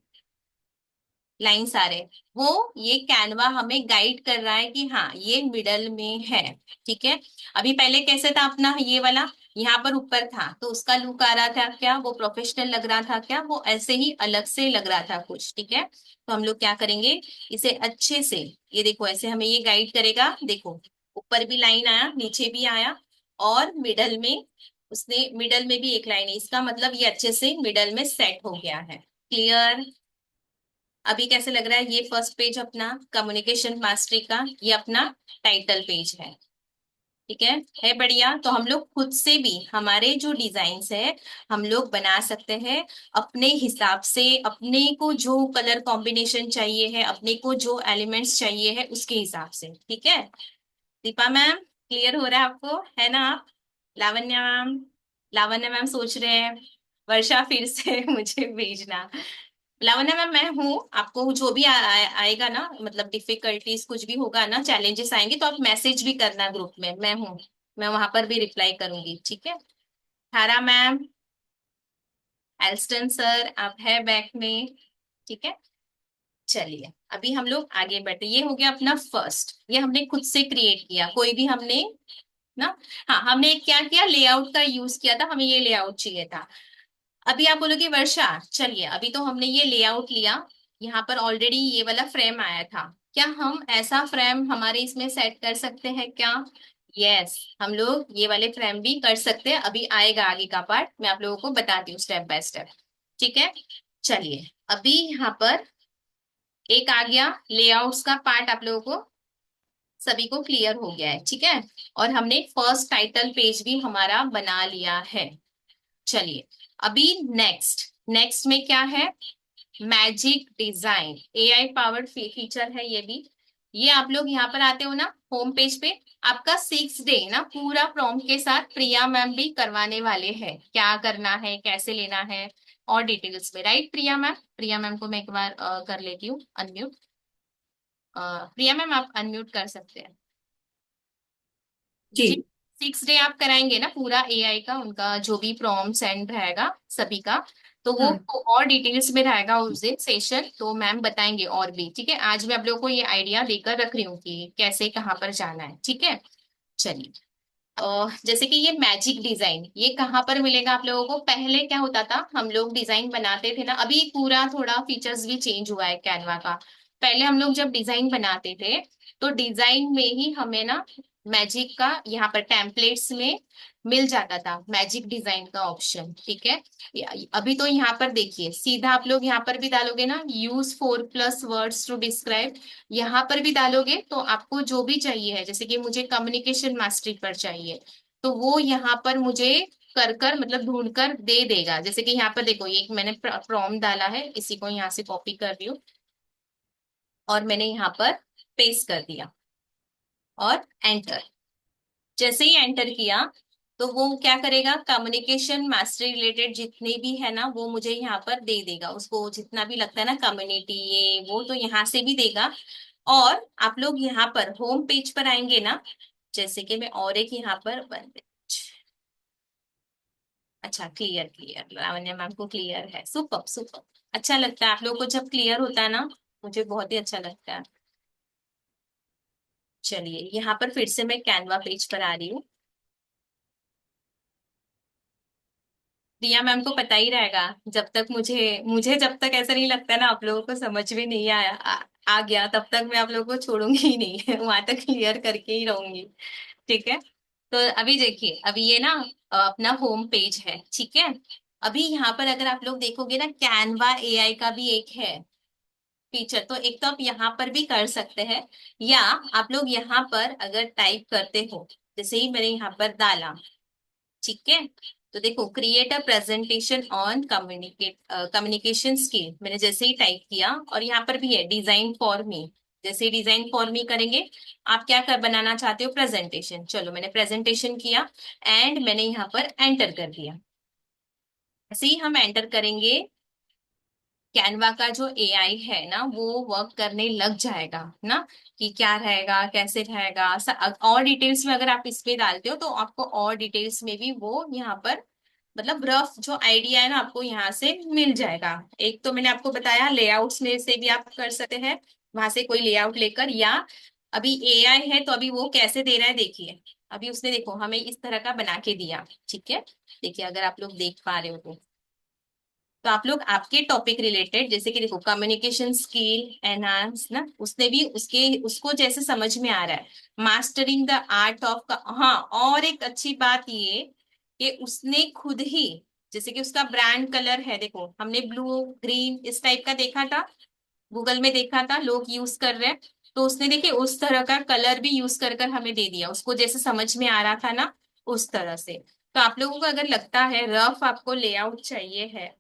लाइंस आ रहे, वो ये कैनवा हमें गाइड कर रहा है कि हाँ ये मिडल में है, ठीक है। अभी पहले कैसे था अपना ये वाला, यहाँ पर ऊपर था तो उसका लुक आ रहा था क्या, वो प्रोफेशनल लग रहा था क्या, वो ऐसे ही अलग से लग रहा था कुछ, ठीक है। तो हम लोग क्या करेंगे, इसे अच्छे से, ये देखो ऐसे हमें ये गाइड करेगा, देखो ऊपर भी लाइन आया, नीचे भी आया, और मिडल में, उसने मिडल में भी एक लाइन है, इसका मतलब ये अच्छे से मिडल में सेट हो गया है। क्लियर। अभी कैसे लग रहा है, ये फर्स्ट पेज अपना कम्युनिकेशन मास्टरी का, ये अपना टाइटल पेज है, ठीक है बढ़िया। तो हम लोग खुद से भी हमारे जो डिजाइन्स है हम लोग बना सकते हैं अपने हिसाब से, अपने को जो कलर कॉम्बिनेशन चाहिए है, अपने को जो एलिमेंट्स चाहिए है उसके हिसाब से, ठीक है। दीपा मैम क्लियर हो रहा है आपको, है ना आप, लावण्या मैम, लावण्या मैम सोच रहे हैं, वर्षा फिर से मुझे भेजना, लावण्या मैम मैं हूँ, आपको जो भी आएगा ना, मतलब डिफिकल्टीज कुछ भी होगा ना, चैलेंजेस आएंगे तो आप मैसेज भी करना ग्रुप में, मैं हूँ, मैं वहां पर भी रिप्लाई करूंगी, ठीक है। थारा मैम, एल्स्टन सर आप है बैक में, ठीक है। चलिए अभी हम लोग आगे बढ़ते, ये हो गया अपना फर्स्ट, ये हमने खुद से क्रिएट किया, कोई भी हमने ना, हाँ हमने क्या किया, लेआउट का यूज किया था, हमें ये लेआउट चाहिए था। अभी आप बोलोगे वर्षा, चलिए अभी तो हमने ये लेआउट लिया, यहाँ पर ऑलरेडी ये वाला फ्रेम आया था, क्या हम ऐसा फ्रेम हमारे इसमें सेट कर सकते हैं क्या, यस हम लोग ये वाले फ्रेम भी कर सकते हैं, अभी आएगा आगे का पार्ट, मैं आप लोगों को बताती हूँ स्टेप बाय स्टेप, ठीक है। चलिए अभी यहाँ पर एक आ गया लेआउट्स का पार्ट, आप लोगों को सभी को क्लियर हो गया है, ठीक है। और हमने फर्स्ट टाइटल पेज भी हमारा बना लिया है। चलिए अभी नेक्स्ट, नेक्स्ट में क्या है, magic design, AI powered feature है ये भी। ये आप लोग यहाँ पर आते हो ना होम पेज पे, आपका 6 डे ना पूरा प्रॉम्प्ट के साथ प्रिया मैम भी करवाने वाले हैं, क्या करना है कैसे लेना है और डिटेल्स में, राइट प्रिया मैम, प्रिया मैम को मैं एक बार कर लेती हूँ अनम्यूट, प्रिया मैम आप अनम्यूट कर सकते हैं जी। जी। 6 डे आप कराएंगे ना पूरा एआई का, उनका जो भी प्रॉम्प्ट सेंड रहेगा सभी का, तो वो हम्म। और डिटेल्स में रहेगा उस दिन सेशन, तो मैम बताएंगे और भी। ठीक है, आज मैं आप लोगों को ये आइडिया देकर रख रही हूँ कि कैसे कहाँ पर जाना है। ठीक है, चलिए। जैसे कि ये मैजिक डिजाइन ये कहाँ पर मिलेगा आप लोगों को? पहले क्या होता था, हम लोग डिजाइन बनाते थे ना, अभी पूरा थोड़ा फीचर्स भी चेंज हुआ है कैनवा का। पहले हम लोग जब डिजाइन बनाते थे तो डिजाइन में ही हमें ना मैजिक का यहाँ पर टेम्पलेट्स में मिल जाता था मैजिक डिजाइन का ऑप्शन। ठीक है, अभी तो यहाँ पर देखिए सीधा आप लोग यहाँ पर भी डालोगे ना, यूज 4+ वर्ड्स टू डिस्क्राइब, यहाँ पर भी डालोगे तो आपको जो भी चाहिए है, जैसे कि मुझे कम्युनिकेशन मास्टरी पर चाहिए, तो वो यहाँ पर मुझे कर कर मतलब ढूंढ कर दे देगा। जैसे कि यहाँ पर देखो, ये एक मैंने प्रॉम्प्ट डाला है, इसी को यहाँ से कॉपी कर रही हूँ और मैंने यहाँ पर पेस्ट कर दिया और एंटर। जैसे ही एंटर किया तो वो क्या करेगा, कम्युनिकेशन मास्टरी रिलेटेड जितने भी है ना वो मुझे यहाँ पर दे देगा, उसको जितना भी लगता है ना कम्युनिटी ये वो, तो यहाँ से भी देगा। और आप लोग यहाँ पर होम पेज पर आएंगे ना, जैसे कि मैं और एक यहाँ पर वन पेज, अच्छा क्लियर क्लियर, लावण्य मैम को क्लियर है, सुपर सुपर। अच्छा लगता है आप लोगों को जब क्लियर होता है ना, मुझे बहुत ही अच्छा लगता है। चलिए यहाँ पर फिर से मैं कैनवा पेज पर आ रही हूँ। रिया मैम को पता ही रहेगा, जब तक मुझे मुझे जब तक ऐसा नहीं लगता ना आप लोगों को समझ में नहीं आ गया, तब तक मैं आप लोगों को छोड़ूंगी ही नहीं वहां तक क्लियर करके ही रहूंगी। ठीक है, तो अभी देखिए, अभी ये ना अपना होम पेज है। ठीक है, अभी यहाँ पर अगर आप लोग देखोगे ना, कैनवा एआई का भी एक है फीचर, तो एक तो आप यहाँ पर भी कर सकते हैं, या आप लोग यहाँ पर अगर टाइप करते हो, जैसे ही मैंने यहाँ पर डाला, ठीक है, तो देखो create a presentation on communication skill, मैंने जैसे ही टाइप किया और यहाँ पर भी है डिजाइन फॉर मी, जैसे डिजाइन फॉर मी करेंगे, आप क्या कर बनाना चाहते हो, प्रेजेंटेशन, चलो मैंने प्रेजेंटेशन किया एंड मैंने यहाँ पर एंटर कर दिया। ऐसे ही हम एंटर करेंगे, कैनवा का जो एआई है ना वो वर्क करने लग जाएगा ना, कि क्या रहेगा कैसे रहेगा। और डिटेल्स में अगर आप इसमें डालते हो तो आपको और डिटेल्स में भी वो यहाँ पर मतलब रफ जो आइडिया है ना आपको यहाँ से मिल जाएगा। एक तो मैंने आपको बताया लेआउट्स में से भी आप कर सकते हैं, वहां से कोई लेआउट लेकर, या अभी एआई है तो अभी वो कैसे दे रहा है देखिए, अभी उसने देखो हमें इस तरह का बना के दिया। ठीक है, देखिए अगर आप लोग देख पा रहे हो तो आप लोग आपके टॉपिक रिलेटेड, जैसे कि देखो कम्युनिकेशन स्किल एनहांस ना, उसने भी उसके उसको जैसे समझ में आ रहा है, मास्टरिंग द आर्ट ऑफ का। हाँ, और एक अच्छी बात ये कि उसने खुद ही, जैसे कि उसका ब्रांड कलर है, देखो हमने ब्लू ग्रीन इस टाइप का देखा था, गूगल में देखा था लोग यूज कर रहे हैं, तो उसने देखिए उस तरह का कलर भी यूज कर कर हमें दे दिया, उसको जैसे समझ में आ रहा था ना उस तरह से। तो आप लोगों को अगर लगता है रफ आपको लेआउट चाहिए है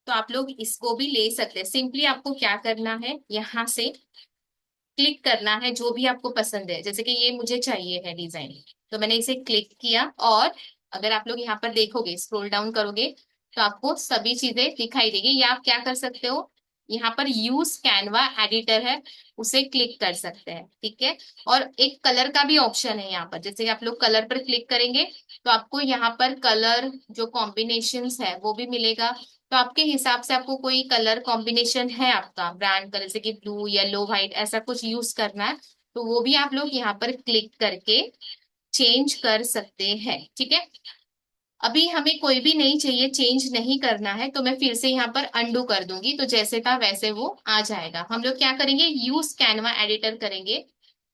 तो आप लोग इसको भी ले सकते हैं। सिंपली आपको क्या करना है, यहाँ से क्लिक करना है जो भी आपको पसंद है, जैसे कि ये मुझे चाहिए है डिजाइन, तो मैंने इसे क्लिक किया और अगर आप लोग यहाँ पर देखोगे स्क्रॉल डाउन करोगे तो आपको सभी चीजें दिखाई देगी, या आप क्या कर सकते हो, यहाँ पर यूज कैनवा एडिटर है उसे क्लिक कर सकते हैं। ठीक है, और एक कलर का भी ऑप्शन है यहाँ पर, जैसे कि आप लोग कलर पर क्लिक करेंगे तो आपको यहाँ पर कलर जो कॉम्बिनेशंस है वो भी मिलेगा। तो आपके हिसाब से आपको कोई कलर कॉम्बिनेशन है आपका ब्रांड कलर, जैसे कि ब्लू येलो व्हाइट ऐसा कुछ यूज करना है, तो वो भी आप लोग यहाँ पर क्लिक करके चेंज कर सकते हैं। ठीक है, अभी हमें कोई भी नहीं चाहिए, चेंज नहीं करना है, तो मैं फिर से यहाँ पर अंडू कर दूंगी, तो जैसे था वैसे वो आ जाएगा। हम लोग क्या करेंगे, यूज कैनवा एडिटर करेंगे।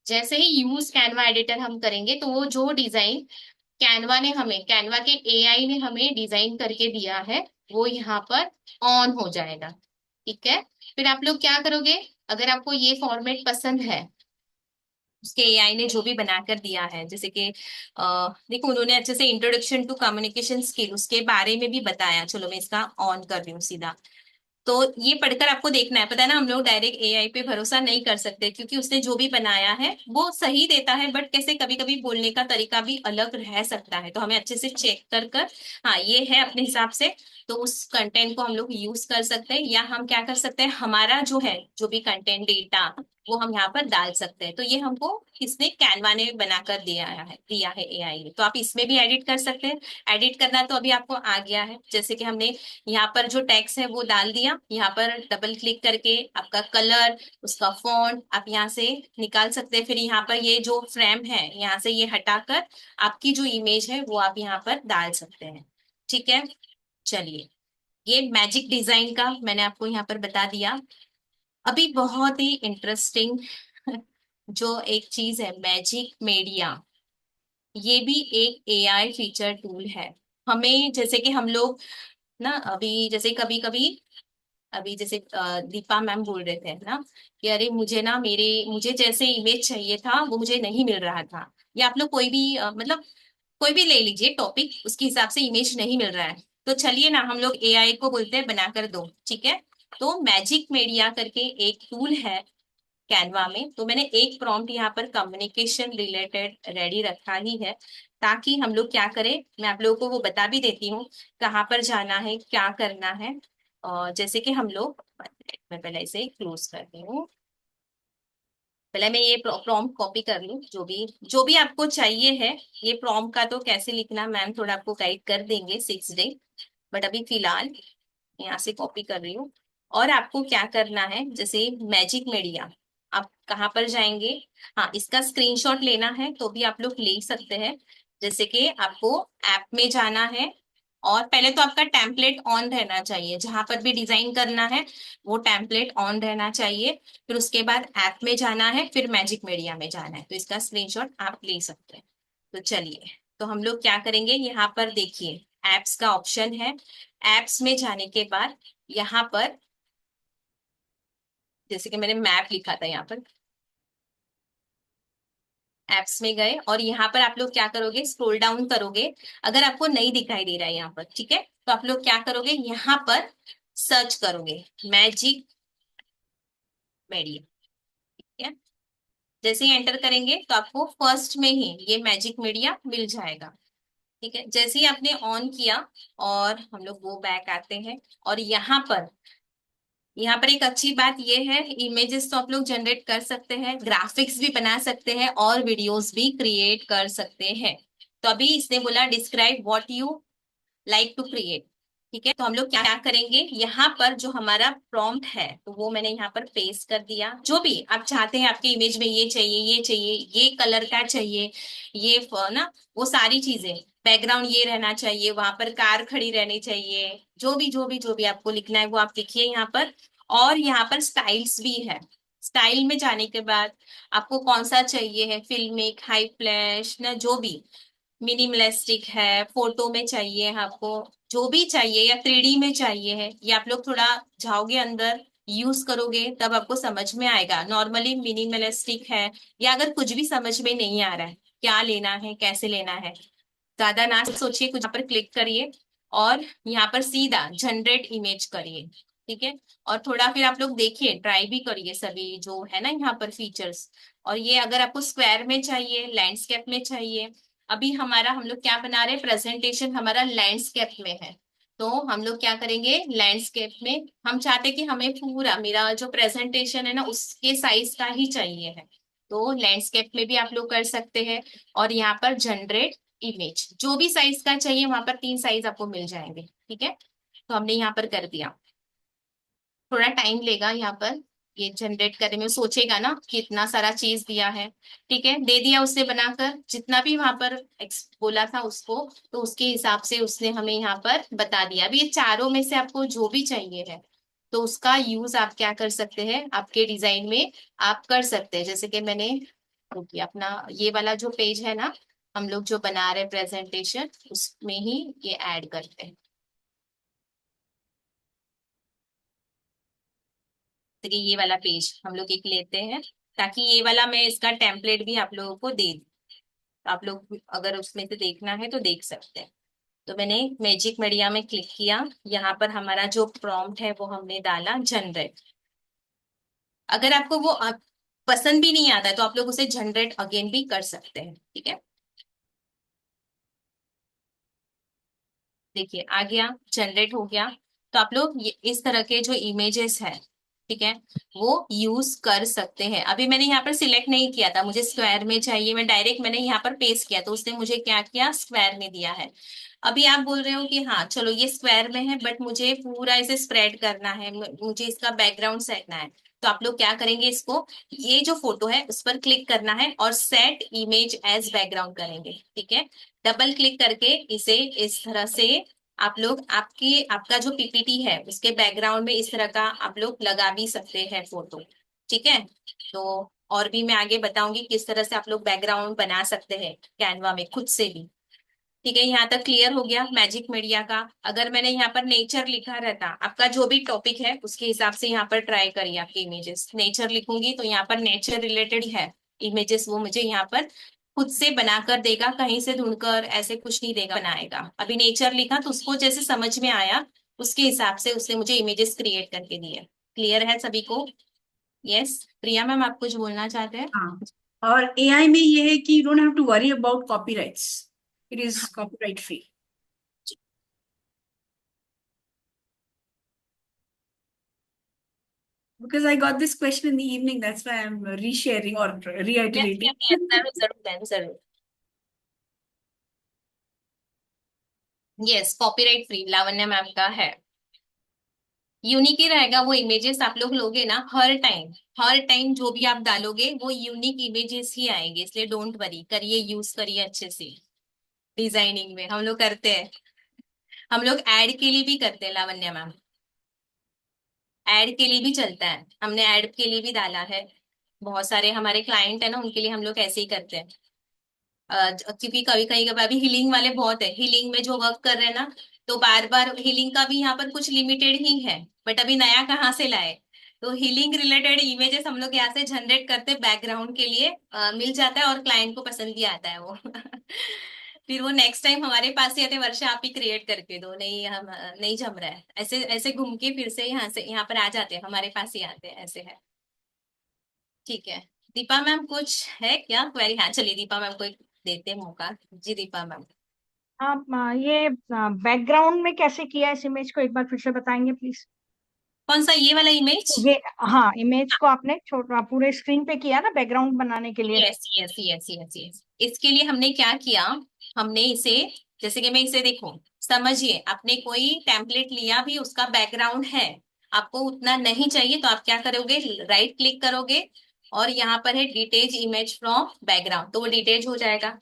जैसे ही यूज कैनवा एडिटर हम करेंगे तो वो जो डिजाइन कैनवा ने हमें, कैनवा के एआई ने हमें डिजाइन करके दिया है वो यहाँ पर ऑन हो जाएगा। ठीक है, फिर आप लोग क्या करोगे, अगर आपको ये फॉर्मेट पसंद है, उसके एआई ने जो भी बनाकर दिया है, जैसे कि देखो उन्होंने अच्छे से इंट्रोडक्शन टू कम्युनिकेशन स्किल उसके बारे में भी बताया, चलो मैं इसका ऑन कर रही हूँ सीधा। तो ये पढ़कर आपको देखना है, पता है ना, हम लोग डायरेक्ट एआई पे भरोसा नहीं कर सकते क्योंकि उसने जो भी बनाया है वो सही देता है, बट कैसे कभी कभी बोलने का तरीका भी अलग रह सकता है, तो हमें अच्छे से चेक कर कर, हाँ ये है अपने हिसाब से, तो उस कंटेंट को हम लोग यूज कर सकते हैं, या हम क्या कर सकते हैं, हमारा जो है जो भी कंटेंट डेटा वो हम यहाँ पर डाल सकते हैं। तो ये हमको किसने, कैनवा ने बनाकर दिया है एआई ने। तो आप इसमें भी एडिट कर सकते हैं। एडिट करना तो अभी आपको आ गया है, जैसे कि हमने यहाँ पर जो टेक्स्ट है वो डाल दिया, यहाँ पर डबल क्लिक करके आपका कलर, उसका फॉन्ट आप यहाँ से निकाल सकते हैं। फिर यहाँ पर ये जो फ्रेम है यहाँ से ये हटाकर आपकी जो इमेज है वो आप यहाँ पर डाल सकते हैं। ठीक है, चलिए, ये मैजिक डिजाइन का मैंने आपको यहाँ पर बता दिया। अभी बहुत ही इंटरेस्टिंग जो एक चीज है, मैजिक मीडिया, ये भी एक एआई फीचर टूल है। हमें जैसे कि हम लोग ना, अभी जैसे कभी कभी, अभी जैसे दीपा मैम बोल रहे थे ना कि अरे मुझे ना, मुझे जैसे इमेज चाहिए था वो मुझे नहीं मिल रहा था। या आप लोग कोई भी मतलब कोई भी ले लीजिए टॉपिक, उसके हिसाब से इमेज नहीं मिल रहा है। तो चलिए ना, हम लोग एआई को बोलते हैं बनाकर दो, ठीक है। तो मैजिक मीडिया करके एक टूल है कैनवा में। तो मैंने एक प्रॉम्प्ट यहाँ पर कम्युनिकेशन रिलेटेड रेडी रखा ही है, ताकि हम लोग क्या करें, मैं आप लोगों को वो बता भी देती हूँ कहाँ पर जाना है, क्या करना है। और जैसे कि हम लोग, मैं पहले इसे क्लोज करती हूँ। पहले मैं ये प्रॉम्प्ट कॉपी कर लूँ, जो भी आपको चाहिए है। ये प्रॉम्प्ट का तो कैसे लिखना मैम थोड़ा आपको गाइड कर देंगे 6 डे, बट अभी फिलहाल यहाँ से कॉपी कर रही हूँ। और आपको क्या करना है, जैसे मैजिक मीडिया, आप कहाँ पर जाएंगे, हाँ इसका स्क्रीनशॉट लेना है तो भी आप लोग ले सकते हैं। जैसे कि आपको ऐप में जाना है, और पहले तो आपका टेम्पलेट ऑन रहना चाहिए, जहां पर भी डिजाइन करना है वो टेम्पलेट ऑन रहना चाहिए। फिर उसके बाद ऐप में जाना है, फिर मैजिक मीडिया में जाना है, तो इसका स्क्रीनशॉट आप ले सकते हैं। तो चलिए, तो हम लोग क्या करेंगे, यहाँ पर देखिए एप्स का ऑप्शन है। एप्स में जाने के बाद यहाँ पर, जैसे कि मैंने मैप लिखा था यहाँ पर, एप्स में गए और यहाँ पर आप लोग क्या करोगे, स्क्रॉल डाउन करोगे। अगर आपको नहीं दिखाई दे रहा है यहाँ पर, ठीक है, तो आप लोग क्या करोगे, यहाँ पर सर्च करोगे मैजिक मीडिया, ठीक है। जैसे ही एंटर करेंगे तो आपको फर्स्ट में ही ये मैजिक मीडिया मिल जाएगा। ठीक है, जैसे ही आपने ऑन किया, और हम लोग वो बैक आते हैं, और यहाँ पर एक अच्छी बात ये है, इमेजेस तो आप लोग जनरेट कर सकते हैं, ग्राफिक्स भी बना सकते हैं, और वीडियोस भी क्रिएट कर सकते हैं। तो अभी इसने बोला describe what you like to create. ठीक है, तो हम लोग क्या करेंगे, यहाँ पर जो हमारा प्रॉम्प्ट है तो वो मैंने यहाँ पर पेस्ट कर दिया। जो भी आप चाहते हैं आपके इमेज में, ये चाहिए, ये चाहिए, ये कलर का चाहिए, ये ना वो सारी चीजें, बैकग्राउंड ये रहना चाहिए, वहां पर कार खड़ी रहनी चाहिए, जो भी आपको लिखना है वो आप लिखिए यहाँ पर। और यहाँ पर स्टाइल्स भी है। स्टाइल में जाने के बाद आपको कौन सा चाहिए है, फिल्मिक, हाई फ्लैश, ना जो भी, मिनिमलिस्टिक है, फोटो में चाहिए है आपको, जो भी चाहिए, या 3D में चाहिए है, ये आप लोग थोड़ा जाओगे अंदर, यूज करोगे तब आपको समझ में आएगा। नॉर्मली मिनिमलिस्टिक है, या अगर कुछ भी समझ में नहीं आ रहा है क्या लेना है, कैसे लेना है, ज्यादा ना सोचिए, कुछ यहाँ पर क्लिक करिए और यहाँ पर सीधा जनरेट इमेज करिए। ठीक है, और थोड़ा फिर आप लोग देखिए, ट्राई भी करिए सभी जो है ना यहाँ पर फीचर्स। और ये अगर आपको स्क्वायर में चाहिए, लैंडस्केप में चाहिए, अभी हम लोग क्या बना रहे हैं, प्रेजेंटेशन हमारा लैंडस्केप में है। तो हम लोग क्या करेंगे, लैंडस्केप में हम चाहते हैं कि हमें पूरा मेरा जो प्रेजेंटेशन है ना उसके साइज का ही चाहिए है। तो लैंडस्केप में भी आप लोग कर सकते हैं। और यहाँ पर जनरेट इमेज, जो भी साइज का चाहिए वहां पर 3 साइज आपको मिल जाएंगे। ठीक है, तो हमने यहाँ पर कर दिया। थोड़ा टाइम लेगा यहाँ पर ये जनरेट करने में, सोचेगा ना कि इतना सारा चीज दिया है। ठीक है, दे दिया उसने बनाकर, जितना भी वहां पर बोला था उसको, तो उसके हिसाब से उसने हमें यहाँ पर बता दिया। अभी ये चारों में से आपको जो भी चाहिए है तो उसका यूज आप क्या कर सकते हैं, आपके डिजाइन में आप कर सकते हैं। जैसे कि मैंने ओके अपना ये वाला जो पेज है ना, हम लोग जो बना रहे हैं प्रेजेंटेशन, उसमें ही ये ऐड करते हैं। तो ये वाला पेज हम लोग एक लेते हैं, ताकि ये वाला मैं इसका टेम्पलेट भी आप लोगों को दे दूं। आप लोग अगर उसमें से देखना है तो देख सकते हैं। तो मैंने मैजिक मीडिया में क्लिक किया, यहाँ पर हमारा जो प्रॉम्प्ट है वो हमने डाला जनरेट। अगर आपको वो पसंद भी नहीं आता है तो आप लोग उसे जनरेट अगेन भी कर सकते हैं। ठीक है, देखिए आ गया, जनरेट हो गया। तो आप लोग इस तरह के जो इमेजेस है ठीक है, वो यूज कर सकते हैं। अभी मैंने यहाँ पर सिलेक्ट नहीं किया था, मुझे स्क्वायर में चाहिए, मैं डायरेक्ट मैंने यहाँ पर पेस्ट किया तो उसने मुझे क्या किया, स्क्वायर में दिया है। अभी आप बोल रहे हो कि हाँ चलो ये स्क्वायर में है बट मुझे पूरा इसे स्प्रेड करना है, मुझे इसका बैकग्राउंड सेटना है। तो आप लोग क्या करेंगे, इसको ये जो फोटो है उस पर क्लिक करना है और सेट इमेज एज बैकग्राउंड करेंगे। ठीक है, डबल क्लिक करके इसे इस तरह से आप लोग आपका जो पीपीटी है उसके बैकग्राउंड में इस तरह का आप लोग लगा भी सकते हैं फोटो। ठीक है, तो और भी मैं आगे बताऊंगी किस तरह से आप लोग बैकग्राउंड बना सकते हैं कैनवा में खुद से भी। ठीक है, यहाँ तक क्लियर हो गया मैजिक मीडिया का। अगर मैंने यहाँ पर नेचर लिखा रहता, आपका जो भी टॉपिक है उसके हिसाब से यहाँ पर ट्राई करिए आपके इमेजेस। नेचर लिखूंगी तो यहाँ पर नेचर रिलेटेड है इमेजेस, वो मुझे यहाँ पर खुद से बनाकर देगा, कहीं से ढूंढकर ऐसे कुछ नहीं देगा, बनाएगा। अभी नेचर लिखा तो उसको जैसे समझ में आया उसके हिसाब से उसने मुझे इमेजेस क्रिएट करके दिए। क्लियर है सभी को? यस, प्रिया मैम आप कुछ बोलना चाहते हैं? हाँ, और एआई में ये है कि you don't have to worry about copyrights, it is copyright free. Because I got this question in the evening, that's why I'm resharing or yes reiterating. Yes yes, जरूर जरूर मैम जरूर। यस, कॉपीराइट फ्री लावण्य मैम का है। यूनिक ही रहेगा वो इमेजेस आप लोग लोगे ना, हर टाइम जो भी आप डालोगे वो यूनिक इमेजेस ही आएंगे, इसलिए डोंट वरी, करिए यूज करिए अच्छे से। डिजाइनिंग में हम लोग करते हैं, हम लोग एड के लिए भी करते हैं लावण्य मैम, एड के लिए भी चलता है, हमने एड के लिए भी डाला है। बहुत सारे हमारे क्लाइंट है ना, उनके लिए हम लोग ऐसे ही करते हैं। क्योंकि कभी कहीं कभी अभी हीलिंग वाले बहुत है, हीलिंग में जो वर्क कर रहे हैं ना, तो बार बार हीलिंग का भी यहाँ पर कुछ लिमिटेड ही है, बट अभी नया कहाँ से लाए। तो हीलिंग रिलेटेड इमेजेस हम लोग यहाँ से जनरेट करते बैकग्राउंड के लिए, मिल जाता है और क्लाइंट को पसंद भी आता है वो। फिर वो नेक्स्ट टाइम हमारे पास ही आते हैं, वर्षा आप ही क्रिएट करके दो, नहीं हम नहीं जम रहा है, ऐसे ऐसे घूम के फिर से यहाँ पर आ जाते हैं, हमारे पास ही आते हैं, ऐसे है। ठीक है, दीपा मैम कुछ है क्या क्वेरी? हाँ चलिए दीपा मैम को एक देते हैं मौका। जी दीपा मैम। आप ये बैकग्राउंड में कैसे किया है इस इमेज को, एक बार फिर से बताएंगे प्लीज? कौन सा, ये वाला इमेज? ये, हाँ, इमेज को आपने छोटा पूरे स्क्रीन पे किया ना बैकग्राउंड बनाने के लिए? Yes yes yes yes yes, इसके लिए हमने क्या किया, हमने इसे, जैसे कि मैं इसे देखूं, समझिए आपने कोई टेम्पलेट लिया भी उसका बैकग्राउंड है, आपको उतना नहीं चाहिए तो आप क्या करोगे, राइट क्लिक करोगे और यहाँ पर है डिटेच इमेज फ्रॉम बैकग्राउंड, तो वो डिटेच हो जाएगा।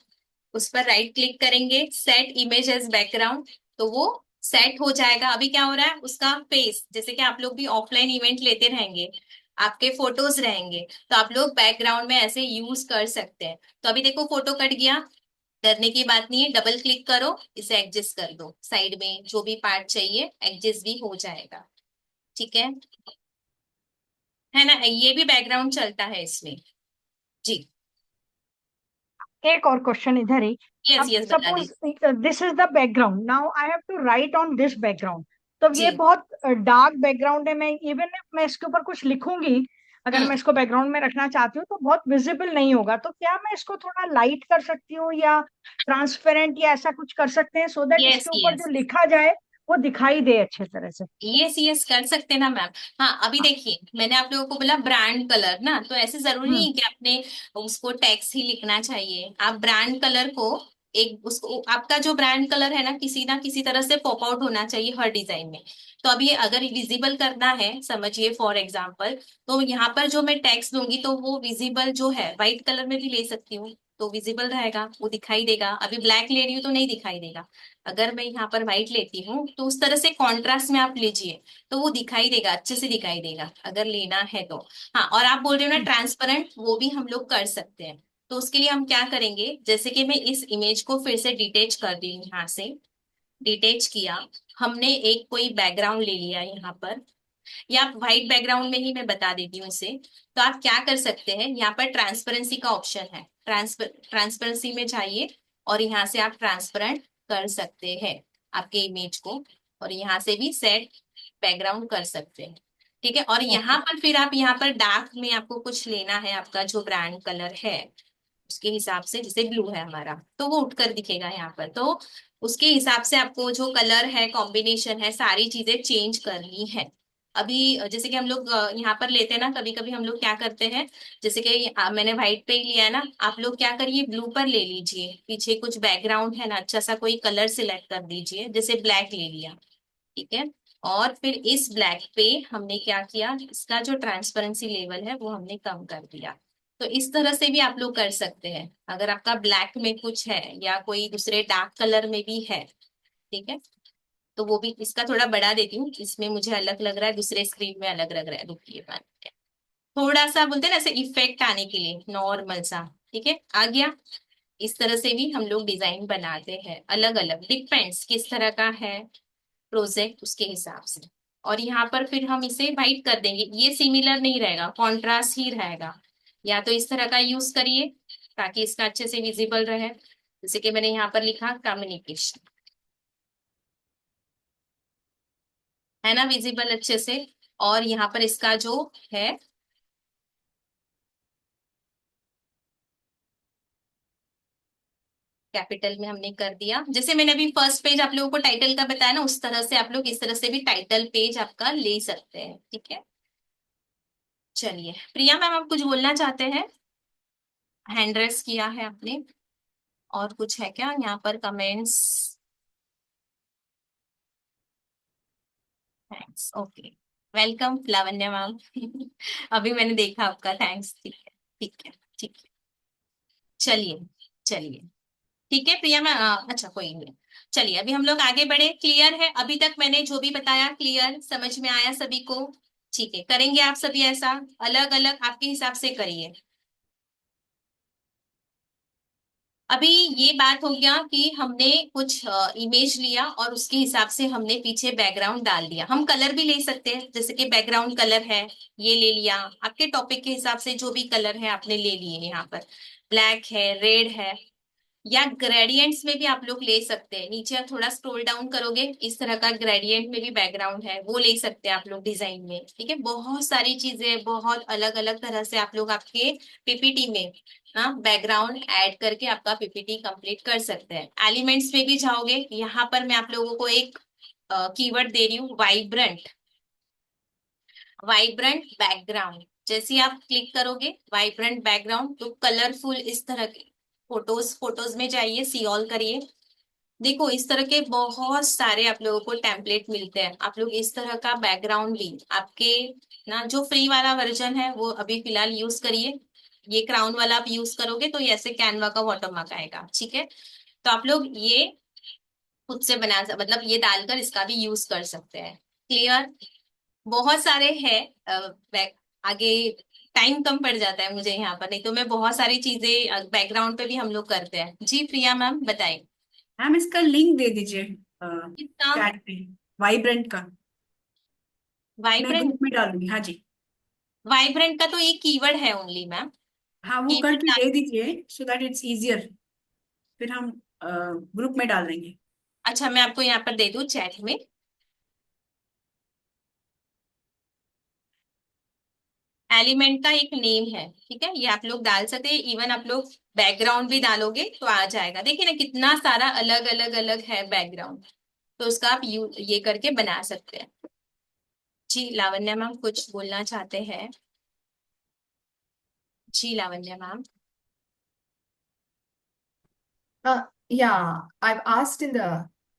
उस पर राइट क्लिक करेंगे, सेट इमेज एज बैकग्राउंड, तो वो सेट हो जाएगा। अभी क्या हो रहा है, उसका फेस, जैसे कि आप लोग भी ऑफलाइन इवेंट लेते रहेंगे, आपके फोटोज रहेंगे, तो आप लोग बैकग्राउंड में ऐसे यूज कर सकते हैं। तो अभी देखो फोटो कट गया, डरने की बात नहीं है, डबल क्लिक करो, इसे एडजस्ट कर दो, साइड में जो भी पार्ट चाहिए एडजस्ट भी हो जाएगा। ठीक है ना, ये भी बैकग्राउंड चलता है इसमें। जी, एक और क्वेश्चन इधर ही। यस अब यस बता दी। Suppose this is the background, now I have to write on this background. तो ये जी, बहुत डार्क बैकग्राउंड है, मैं इवन मैं इसके ऊपर कुछ लिखूंगी, अगर हम्म, मैं इसको बैकग्राउंड में रखना चाहती हूँ तो बहुत विजिबल नहीं होगा, तो क्या मैं इसको थोड़ा लाइट कर सकती हूँ या ट्रांसपेरेंट या ऐसा कुछ कर सकते हैं, सो दैट यस इसके ऊपर यस जो लिखा जाए वो दिखाई दे अच्छे तरह से? यस यस कर सकते हैं ना मैम। हाँ अभी हाँ। देखिए मैंने आप लोगों को बोला ब्रांड कलर ना, तो ऐसे जरूरी हम्म। नहीं कि आपने उसको टेक्स्ट ही लिखना चाहिए, आप ब्रांड कलर को एक उसको, आपका जो ब्रांड कलर है ना किसी तरह से पॉप आउट होना चाहिए हर डिजाइन में। तो अभी अगर विजिबल करना है, समझिए फॉर एग्जाम्पल, तो यहाँ पर जो मैं टेक्स्ट दूंगी तो वो विजिबल जो है व्हाइट कलर में भी ले सकती हूँ, तो विजिबल रहेगा, वो दिखाई देगा। अभी ब्लैक ले रही हूँ तो नहीं दिखाई देगा, अगर मैं यहाँ पर व्हाइट लेती हूँ तो उस तरह से कॉन्ट्रास्ट में आप लीजिए, तो वो दिखाई देगा, अच्छे से दिखाई देगा अगर लेना है तो। हाँ, और आप बोल रहे हो ना ट्रांसपेरेंट, वो भी हम लोग कर सकते हैं। तो उसके लिए हम क्या करेंगे, जैसे कि मैं इस इमेज को फिर से डिटेच कर दी हूँ, यहाँ से डिटेच किया, हमने एक कोई बैकग्राउंड ले लिया यहाँ पर, या व्हाइट बैकग्राउंड में ही मैं बता देती हूँ इसे। तो आप क्या कर सकते हैं, यहाँ पर ट्रांसपेरेंसी का ऑप्शन है, ट्रांसपेरेंसी में जाइए और यहाँ से आप ट्रांसपेरेंट कर सकते हैं आपके इमेज को, और यहाँ से भी सेट बैकग्राउंड कर सकते हैं। ठीक है, और यहाँ ओके। पर फिर आप यहाँ पर डार्क में आपको कुछ लेना है, आपका जो ब्रांड कलर है उसके हिसाब से, जैसे ब्लू है हमारा तो वो उठकर दिखेगा यहाँ पर, तो उसके हिसाब से आपको जो कलर है, कॉम्बिनेशन है, सारी चीजें चेंज करनी है। अभी जैसे कि हम लोग यहाँ पर लेते हैं ना, कभी कभी हम लोग क्या करते हैं, जैसे कि मैंने व्हाइट पे ही लिया है ना, आप लोग क्या करिए ब्लू पर ले लीजिए, पीछे कुछ बैकग्राउंड है ना, अच्छा सा कोई कलर सिलेक्ट कर दीजिए, जैसे ब्लैक ले लिया, ठीक है। और फिर इस ब्लैक पे हमने क्या किया, इसका जो ट्रांसपेरेंसी लेवल है वो हमने कम कर दिया। तो इस तरह से भी आप लोग कर सकते हैं, अगर आपका ब्लैक में कुछ है या कोई दूसरे डार्क कलर में भी है, ठीक है। तो वो भी, इसका थोड़ा बढ़ा देती हूँ, इसमें मुझे अलग लग रहा है, दूसरे स्क्रीन में अलग लग रहा है, रुकिए बात, थोड़ा सा बोलते हैं ना ऐसे इफेक्ट आने के लिए, नॉर्मल सा, ठीक है, आ गया। इस तरह से भी हम लोग डिजाइन बनाते हैं, अलग अलग डिपेंड्स किस तरह का है प्रोजेक्ट, उसके हिसाब से। और यहाँ पर फिर हम इसे वाइट कर देंगे, ये सिमिलर नहीं रहेगा, कॉन्ट्रास्ट ही रहेगा। या तो इस तरह का यूज करिए ताकि इसका अच्छे से विजिबल रहे, जैसे कि मैंने यहाँ पर लिखा कम्युनिकेशन, है ना विजिबल अच्छे से। और यहाँ पर इसका जो है कैपिटल में हमने कर दिया, जैसे मैंने अभी फर्स्ट पेज आप लोगों को टाइटल का बताया ना, उस तरह से आप लोग इस तरह से भी टाइटल पेज आपका ले सकते हैं, ठीक है। चलिए प्रिया मैम, आप कुछ बोलना चाहते हैं? हैंड रेस किया है आपने, और कुछ है क्या यहाँ पर कमेंट्स? थैंक्स, ओके, वेलकम लावण्य मैम। अभी मैंने देखा आपका, थैंक्स, ठीक है, ठीक है, ठीक है। चलिए, चलिए, ठीक है प्रिया मैम, अच्छा कोई नहीं, चलिए अभी हम लोग आगे बढ़े। क्लियर है अभी तक मैंने जो भी बताया? क्लियर, समझ में आया सभी को? ठीक है, करेंगे आप सभी ऐसा, अलग अलग आपके हिसाब से करिए। अभी ये बात हो गया कि हमने कुछ इमेज लिया और उसके हिसाब से हमने पीछे बैकग्राउंड डाल दिया। हम कलर भी ले सकते हैं, जैसे कि बैकग्राउंड कलर है, ये ले लिया, आपके टॉपिक के हिसाब से जो भी कलर है आपने ले लिए, यहाँ पर ब्लैक है, रेड है, या ग्रेडियंट्स में भी आप लोग ले सकते हैं। नीचे आप थोड़ा स्क्रॉल डाउन करोगे, इस तरह का ग्रेडियंट में भी बैकग्राउंड है, वो ले सकते हैं आप लोग डिजाइन में, ठीक है। बहुत सारी चीजें, बहुत अलग अलग तरह से आप लोग आपके पीपीटी में हाँ बैकग्राउंड ऐड करके आपका पीपीटी कंप्लीट कर सकते हैं। एलिमेंट्स में भी जाओगे, यहाँ पर मैं आप लोगों को एक कीवर्ड दे रही हूँ, वाइब्रेंट, वाइब्रेंट बैकग्राउंड। जैसे ही आप क्लिक करोगे वाइब्रेंट बैकग्राउंड, तो कलरफुल इस तरह के फोटोज, फोटोज में जाइए, सी ऑल करिए, देखो इस तरह के बहुत सारे आप लोगों को टेम्पलेट मिलते हैं। आप लोग इस तरह का बैकग्राउंड भी आपके ना, जो फ्री वाला वर्जन है वो अभी फिलहाल यूज करिए, ये क्राउन वाला आप यूज करोगे तो ये ऐसे कैनवा का वाटरमार्क आएगा, ठीक है। तो आप लोग ये खुद से मतलब ये डालकर इसका भी यूज कर सकते हैं। क्लियर? बहुत सारे हैं आगे टाइम कम पड़ जाता है मुझे यहाँ पर, नहीं तो मैं बहुत सारी चीजें बैकग्राउंड पे भी हम लोग करते हैं। जी प्रिया मैम बताइए। मैम इसका लिंक दे दीजिए कितना? चैट पे, वाइब्रेंट का। मैं वाइब्रेंट? ग्रुप में डालूंगी, हाँ जी। वाइब्रेंट का तो एक कीवर्ड है ओनली मैम, हाँ वो करके कीवर्ड। दे दीजिए सो दैट इट्स इजियर, फिर हम ग्रुप में डाल देंगे। अच्छा मैं आपको यहाँ पर दे दूँ चैट में, एलिमेंट का एक नेम है, ठीक है, ये आप लोग डाल सकते हैं। इवन आप लोग बैकग्राउंड भी डालोगे तो आ जाएगा, देखिए ना कितना सारा अलग अलग अलग है बैकग्राउंड, तो उसका आप ये करके बना सकते हैं। जी लावण्य मैम कुछ बोलना चाहते हैं? जी लावण्य ma'am. Yeah, I've asked in the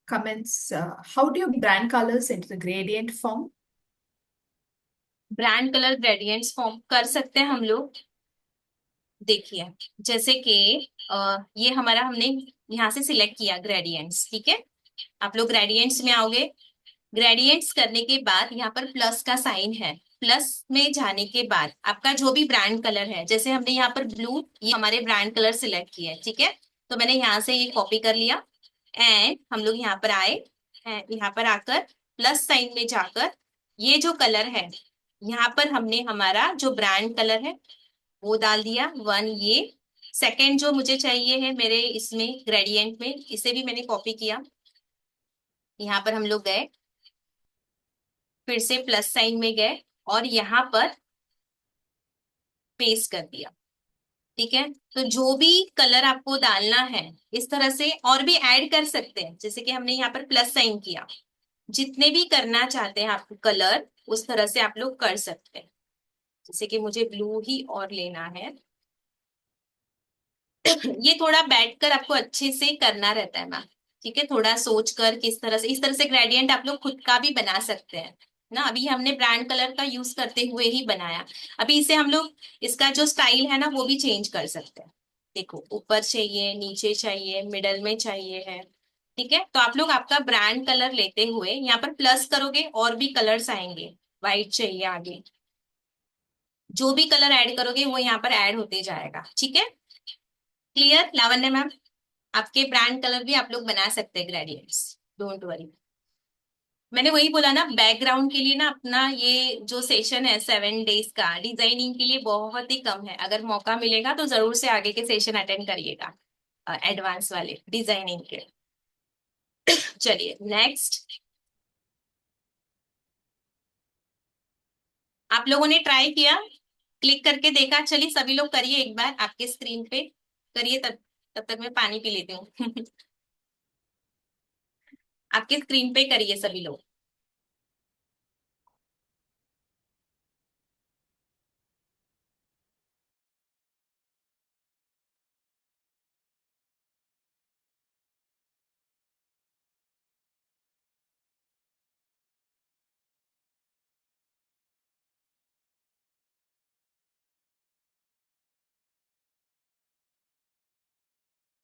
comments, how do you brand colors into the gradient form? Brand colour gradients form कर सकते हैं हम लोग, देखिए जैसे कि ये हमारा हमने यहाँ से सिलेक्ट किया ग्रेडियंट्स, ठीक है। आप लोग ग्रेडियंट्स में आओगे, ग्रेडियंट्स करने के बाद यहाँ पर प्लस का साइन है, प्लस में जाने के बाद आपका जो भी ब्रांड कलर है, जैसे हमने यहाँ पर ब्लू, ये हमारे ब्रांड कलर सिलेक्ट किया है, ठीक है। तो मैंने यहाँ से ये कॉपी कर लिया, एंड हम लोग यहाँ पर आए, यहाँ पर आकर प्लस साइन में जाकर ये जो कलर है, यहाँ पर हमने हमारा जो ब्रांड कलर है वो डाल दिया, वन ये। सेकंड जो मुझे चाहिए है मेरे इसमें ग्रेडियंट में, इसे भी मैंने कॉपी किया, यहाँ पर हम लोग गए, फिर से प्लस साइन में गए और यहाँ पर पेस्ट कर दिया, ठीक है। तो जो भी कलर आपको डालना है इस तरह से और भी ऐड कर सकते हैं, जैसे कि हमने यहाँ पर प्लस साइन किया, जितने भी करना चाहते हैं आप कलर उस तरह से आप लोग कर सकते हैं। जैसे कि मुझे ब्लू ही और लेना है। ये थोड़ा बैठकर आपको अच्छे से करना रहता है मैम, ठीक है, थोड़ा सोच कर किस तरह से, इस तरह से ग्रेडियंट आप लोग खुद का भी बना सकते हैं ना। अभी हमने ब्रांड कलर का यूज करते हुए ही बनाया। अभी इसे हम लोग, इसका जो स्टाइल है ना वो भी चेंज कर सकते हैं। देखो, ऊपर चाहिए, नीचे चाहिए, मिडल में चाहिए है, ठीक है। तो आप लोग आपका ब्रांड कलर लेते हुए यहाँ पर प्लस करोगे और भी कलर्स आएंगे। व्हाइट चाहिए आगे, जो भी कलर ऐड करोगे वो यहाँ पर ऐड होते जाएगा, ठीक है। क्लियर लावण्य मैम? आपके ब्रांड कलर भी आप लोग बना सकते हैं ग्रेडियंट्स, डोंट वरी। मैंने वही बोला ना, बैकग्राउंड के लिए ना अपना ये जो सेशन है 7 डेज का डिजाइनिंग के लिए बहुत ही कम है। अगर मौका मिलेगा तो जरूर से आगे के सेशन अटेंड करिएगा, एडवांस वाले डिजाइनिंग के। चलिए नेक्स्ट। आप लोगों ने ट्राई किया, क्लिक करके देखा? चलिए सभी लोग करिए एक बार आपके स्क्रीन पे करिए, तब तब तक मैं पानी पी लेती हूँ। आपके स्क्रीन पे करिए सभी लोग।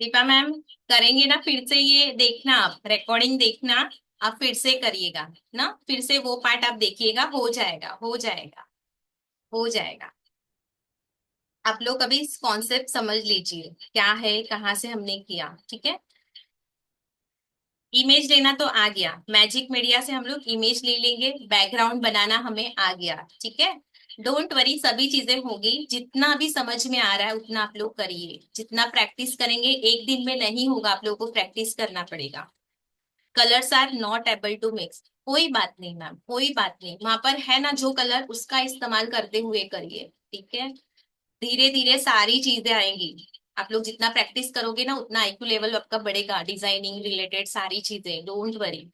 दीपा मैम करेंगे ना फिर से? ये देखना, आप रिकॉर्डिंग देखना, आप फिर से करिएगा ना, फिर से वो पार्ट आप देखिएगा, हो जाएगा हो जाएगा हो जाएगा। आप लोग अभी इस कॉन्सेप्ट समझ लीजिए क्या है, कहाँ से हमने किया, ठीक है। इमेज लेना तो आ गया, मैजिक मीडिया से हम लोग इमेज ले लेंगे, बैकग्राउंड बनाना हमें आ गया, ठीक है। डोंट वरी, सभी चीजें होगी, जितना भी समझ में आ रहा है उतना आप लोग करिए, जितना प्रैक्टिस करेंगे, एक दिन में नहीं होगा, आप लोगों को प्रैक्टिस करना पड़ेगा। Colours are not able to mix, कोई बात नहीं मैम, कोई बात नहीं, वहां पर है ना जो कलर उसका इस्तेमाल करते हुए करिए, ठीक है। धीरे धीरे सारी चीजें आएंगी, आप लोग जितना प्रैक्टिस करोगे ना उतना आईक्यू लेवल आपका बढ़ेगा, डिजाइनिंग रिलेटेड सारी चीजें, डोंट वरी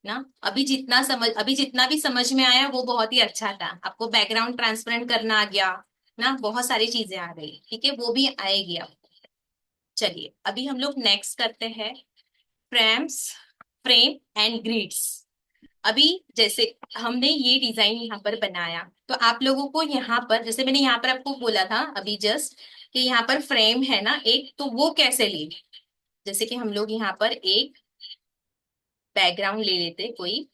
ना। अभी जितना भी समझ में आया वो बहुत ही अच्छा था। आपको बैकग्राउंड ट्रांसपेरेंट करना आ गया ना, बहुत सारी चीजें आ गई, ठीक है, वो भी आएगी आपको। चलिए अभी हम लोग नेक्स्ट करते हैं, फ्रेम्स, फ्रेम एंड ग्रिड्स। अभी जैसे हमने ये डिजाइन यहाँ पर बनाया, तो आप लोगों को यहाँ पर, जैसे मैंने यहाँ पर आपको बोला था अभी जस्ट कि यहाँ पर फ्रेम है ना एक, तो वो कैसे ली। जैसे कि हम लोग यहाँ पर एक बैकग्राउंड ले लेते कोई,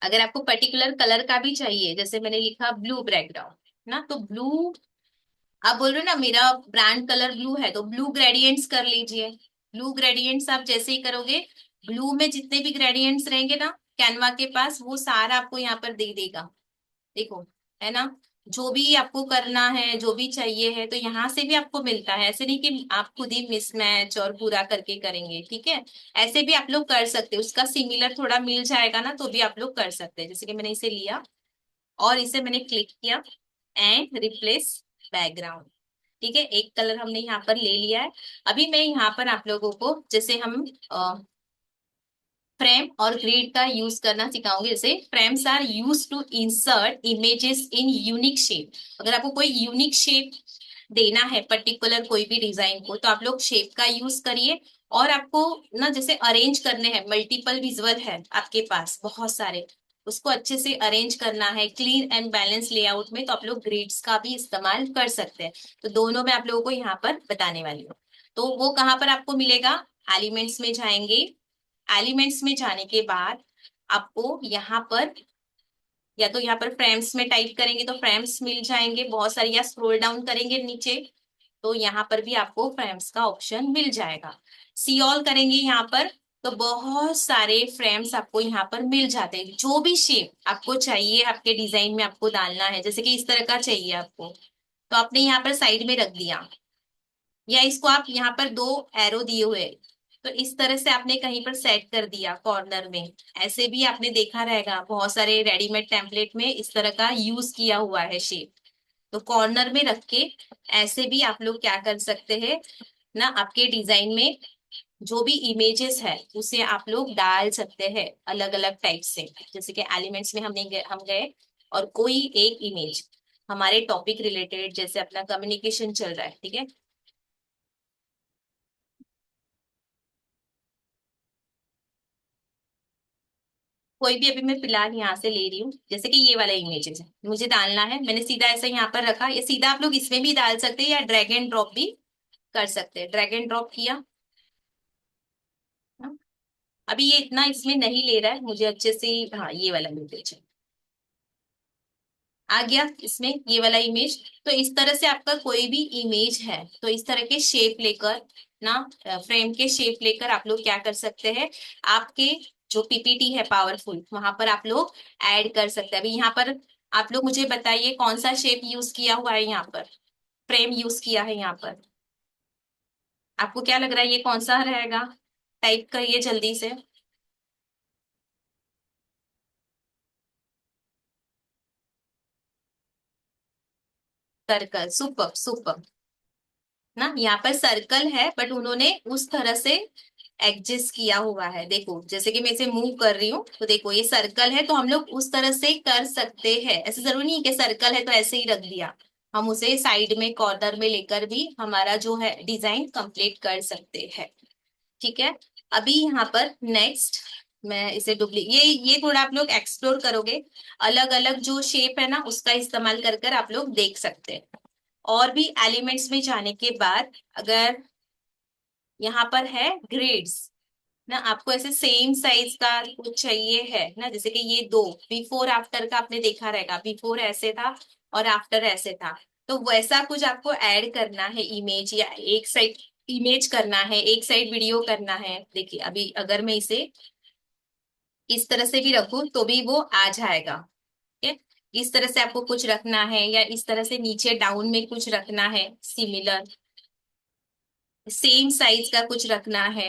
अगर आपको पर्टिकुलर कलर का भी चाहिए, जैसे मैंने लिखा ब्लू बैकग्राउंड ना, तो ब्लू, आप बोल रहे हो ना मेरा ब्रांड कलर ब्लू है, तो ब्लू ग्रेडियंट्स कर लीजिए। ब्लू ग्रेडियंट्स आप जैसे ही करोगे, ब्लू में जितने भी ग्रेडियंट्स रहेंगे ना कैनवा के पास, वो सारा आपको यहाँ पर दे देगा। देखो, है ना, जो भी आपको करना है, जो भी चाहिए है, तो यहाँ से भी आपको मिलता है। ऐसे नहीं कि आप खुद ही मिसमैच और पूरा करके करेंगे, ठीक है। ऐसे भी आप लोग कर सकते हैं, उसका सिमिलर थोड़ा मिल जाएगा ना, तो भी आप लोग कर सकते हैं। जैसे कि मैंने इसे लिया और इसे मैंने क्लिक किया एंड रिप्लेस बैकग्राउंड, ठीक है, एक कलर हमने यहाँ पर ले लिया है। अभी मैं यहाँ पर आप लोगों को, जैसे हम फ्रेम और ग्रिड का यूज करना सिखाऊंगी। जैसे frames are use to insert images in unique shape. अगर आपको कोई यूनिक शेप देना है पर्टिकुलर कोई भी डिजाइन को, तो आप लोग शेप का यूज करिए। और आपको ना जैसे अरेंज करने हैं, मल्टीपल विजुअल है आपके पास बहुत सारे, उसको अच्छे से अरेंज करना है क्लीन एंड बैलेंस लेआउट में, तो आप लोग ग्रिड्स का भी इस्तेमाल कर सकते हैं। तो दोनों में आप लोगों को यहाँ पर बताने वाली हूँ। तो वो कहाँ पर आपको मिलेगा, एलिमेंट्स में जाएंगे। एलिमेंट्स में जाने के बाद आपको यहाँ पर, या तो यहाँ पर फ्रेम्स में टाइप करेंगे तो फ्रेम्स मिल जाएंगे बहुत सारी, या स्क्रॉल डाउन करेंगे नीचे तो यहाँ पर भी आपको फ्रेम्स का ऑप्शन मिल जाएगा। सी ऑल करेंगे यहाँ पर तो बहुत सारे फ्रेम्स आपको यहाँ पर मिल जाते हैं। जो भी शेप आपको चाहिए आपके डिजाइन में आपको डालना है, जैसे कि इस तरह का चाहिए आपको, तो आपने यहाँ पर साइड में रख दिया, या इसको आप यहाँ पर 2 एरो दिए हुए, तो इस तरह से आपने कहीं पर सेट कर दिया कॉर्नर में। ऐसे भी आपने देखा रहेगा बहुत सारे रेडीमेड टेम्पलेट में इस तरह का यूज किया हुआ है शेप, तो कॉर्नर में रख के ऐसे भी आप लोग क्या कर सकते हैं ना, आपके डिजाइन में जो भी इमेजेस है उसे आप लोग डाल सकते हैं अलग अलग टाइप से। जैसे कि एलिमेंट्स में हम गए और कोई एक इमेज हमारे टॉपिक रिलेटेड, जैसे अपना कम्युनिकेशन चल रहा है, ठीक है, कोई भी अभी मैं फिलहाल यहाँ से ले रही हूँ, जैसे कि ये वाला इमेजेस है, मुझे डालना है, मैंने सीधा ऐसा यहाँ पर रखा। ये सीधा आप लोग इसमें भी डाल सकते हैं या ड्रैग एंड ड्रॉप भी कर सकते हैं। ड्रैग एंड ड्रॉप किया, हाँ। अभी ये इतना इसमें नहीं ले रहा है मुझे अच्छे से, हाँ ये वाला इमेज आ गया इसमें, ये वाला इमेज। तो इस तरह से आपका कोई भी इमेज है तो इस तरह के शेप लेकर ना, फ्रेम के शेप लेकर आप लोग क्या कर सकते हैं, आपके जो पीपीटी है पावरफुल, वहां पर आप लोग ऐड कर सकते हैं। अभी यहाँ पर आप लोग मुझे बताइए कौन सा शेप यूज किया हुआ है, यहाँ पर फ्रेम यूज किया है यहाँ पर, आपको क्या लग रहा है ये कौन सा रहेगा? टाइप करिए जल्दी से। Circle, super super. ना यहाँ पर सर्कल है बट उन्होंने उस तरह से एडजस्ट किया हुआ है। देखो जैसे कि मैं इसे मूव कर रही हूँ तो देखो ये सर्कल है, तो हम लोग उस तरह से कर सकते हैं। ऐसे जरूरी नहीं है कि सर्कल है तो ऐसे ही रख दिया, हम उसे साइड में कॉर्नर में लेकर भी हमारा जो है डिजाइन कंप्लीट कर सकते हैं। ठीक है, अभी यहाँ पर नेक्स्ट मैं इसे डुप्ली ये थोड़ा आप लोग एक्सप्लोर करोगे, अलग अलग जो शेप है ना उसका इस्तेमाल कर कर आप लोग देख सकते हैं। और भी एलिमेंट्स में जाने के बाद अगर यहाँ पर है ग्रेड्स ना, आपको ऐसे सेम साइज का कुछ चाहिए है ना, जैसे कि ये दो बिफोर आफ्टर का आपने देखा रहेगा, बिफोर ऐसे था और आफ्टर ऐसे था, तो वैसा कुछ आपको ऐड करना है इमेज, या एक साइड इमेज करना है एक साइड वीडियो करना है। देखिए अभी अगर मैं इसे इस तरह से भी रखूं तो भी वो आ जाएगा। ठीक है, इस तरह से आपको कुछ रखना है या इस तरह से नीचे डाउन में कुछ रखना है, सिमिलर सेम साइज का कुछ रखना है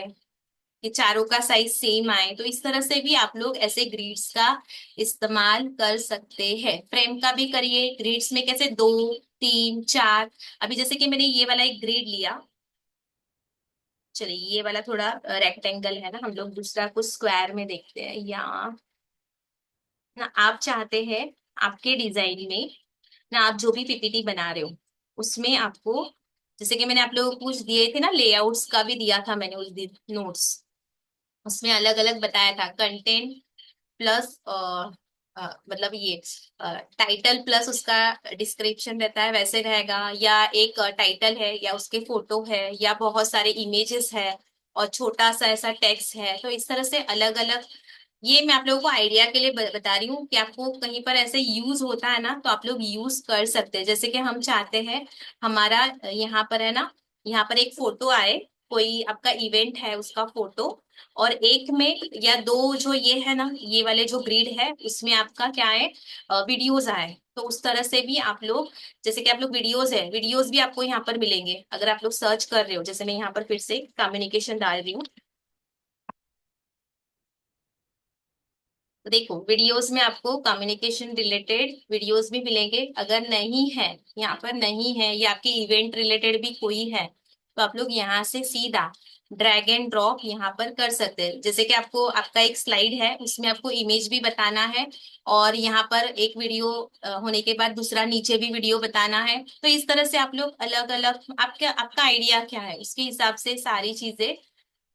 कि चारों का साइज सेम आए, तो इस तरह से भी आप लोग ऐसे ग्रिड्स का इस्तेमाल कर सकते हैं। फ्रेम का भी करिए, ग्रिड्स में कैसे दो तीन चार। अभी जैसे कि मैंने ये वाला एक ग्रिड लिया, चलिए ये वाला थोड़ा रेक्टेंगल है ना, हम लोग दूसरा कुछ स्क्वायर में देखते हैं। या ना आप चाहते हैं आपके डिजाइन में ना, आप जो भी पीपीटी बना रहे हो उसमें आपको, जैसे कि मैंने आप लोगों को कुछ दिए थे ना, लेआउट्स का भी दिया था मैंने उस दिन नोट्स, उसमें अलग अलग बताया था कंटेंट प्लस मतलब ये टाइटल प्लस उसका डिस्क्रिप्शन रहता है वैसे रहेगा, या एक टाइटल है या उसके फोटो है या बहुत सारे इमेजेस है और छोटा सा ऐसा टेक्स्ट है, तो इस तरह से अलग अलग। ये मैं आप लोगों को आइडिया के लिए बता रही हूँ कि आपको कहीं पर ऐसे यूज होता है ना तो आप लोग यूज कर सकते हैं। जैसे कि हम चाहते हैं हमारा यहाँ पर है ना, यहाँ पर एक फोटो आए, कोई आपका इवेंट है उसका फोटो, और एक में या दो जो ये है ना, ये वाले जो ग्रिड है उसमें आपका क्या है, वीडियोस आए, तो उस तरह से भी आप लोग, जैसे कि आप लोग वीडियोस है, वीडियोस भी आपको यहाँ पर मिलेंगे अगर आप लोग सर्च कर रहे हो। जैसे मैं यहाँ पर फिर से कम्युनिकेशन डाल रही हूँ, तो देखो वीडियोस में आपको कम्युनिकेशन रिलेटेड वीडियोस भी मिलेंगे। अगर नहीं है, यहाँ पर नहीं है, या आपके इवेंट रिलेटेड भी कोई है, तो आप लोग यहाँ से सीधा ड्रैग एंड ड्रॉप यहाँ पर कर सकते हैं। जैसे कि आपको आपका एक स्लाइड है उसमें आपको इमेज भी बताना है, और यहाँ पर एक वीडियो होने के बाद दूसरा नीचे भी वीडियो बताना है, तो इस तरह से आप लोग अलग अलग, आपका आपका आइडिया क्या है उसके हिसाब से सारी चीजें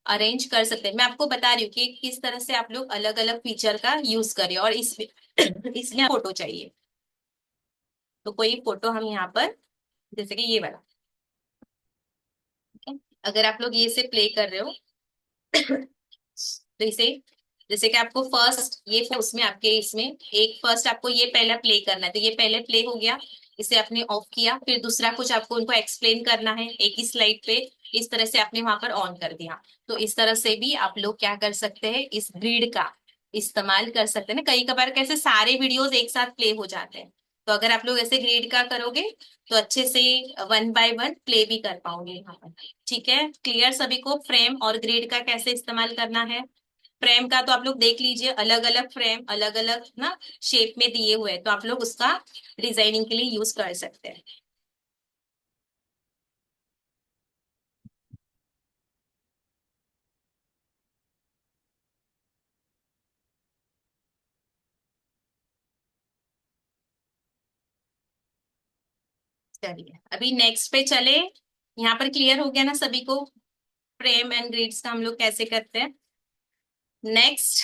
अरेंज कर सकते हैं। मैं आपको बता रही हूँ कि किस तरह से आप लोग अलग अलग फीचर का यूज करें। और इसमें फोटो चाहिए तो कोई फोटो हम यहाँ पर, जैसे कि ये वाला, ठीक है, अगर आप लोग ये से प्ले कर रहे हो तो इसे, जैसे कि आपको फर्स्ट ये उसमें आपके इसमें एक फर्स्ट आपको ये पहला प्ले करना है, तो ये पहले प्ले हो गया, इसे आपने ऑफ किया, फिर दूसरा कुछ आपको उनको एक्सप्लेन करना है एक ही स्लाइड पे, इस तरह से आपने वहां पर ऑन कर दिया। तो इस तरह से भी आप लोग क्या कर सकते हैं, इस ग्रिड का इस्तेमाल कर सकते हैं ना। कई कबार कैसे सारे वीडियोस एक साथ प्ले हो जाते हैं, तो अगर आप लोग ऐसे ग्रिड का करोगे तो अच्छे से वन बाय वन प्ले भी कर पाओगे यहाँ पर। ठीक है, क्लियर सभी को फ्रेम और ग्रिड का कैसे इस्तेमाल करना है? फ्रेम का तो आप लोग देख लीजिए, अलग अलग फ्रेम अलग अलग ना शेप में दिए हुए हैं, तो आप लोग उसका डिजाइनिंग के लिए यूज कर सकते हैं। चलिए अभी नेक्स्ट पे चले। यहाँ पर क्लियर हो गया ना सभी को, फ्रेम एंड ग्रिड्स का हम लोग कैसे करते हैं। Next,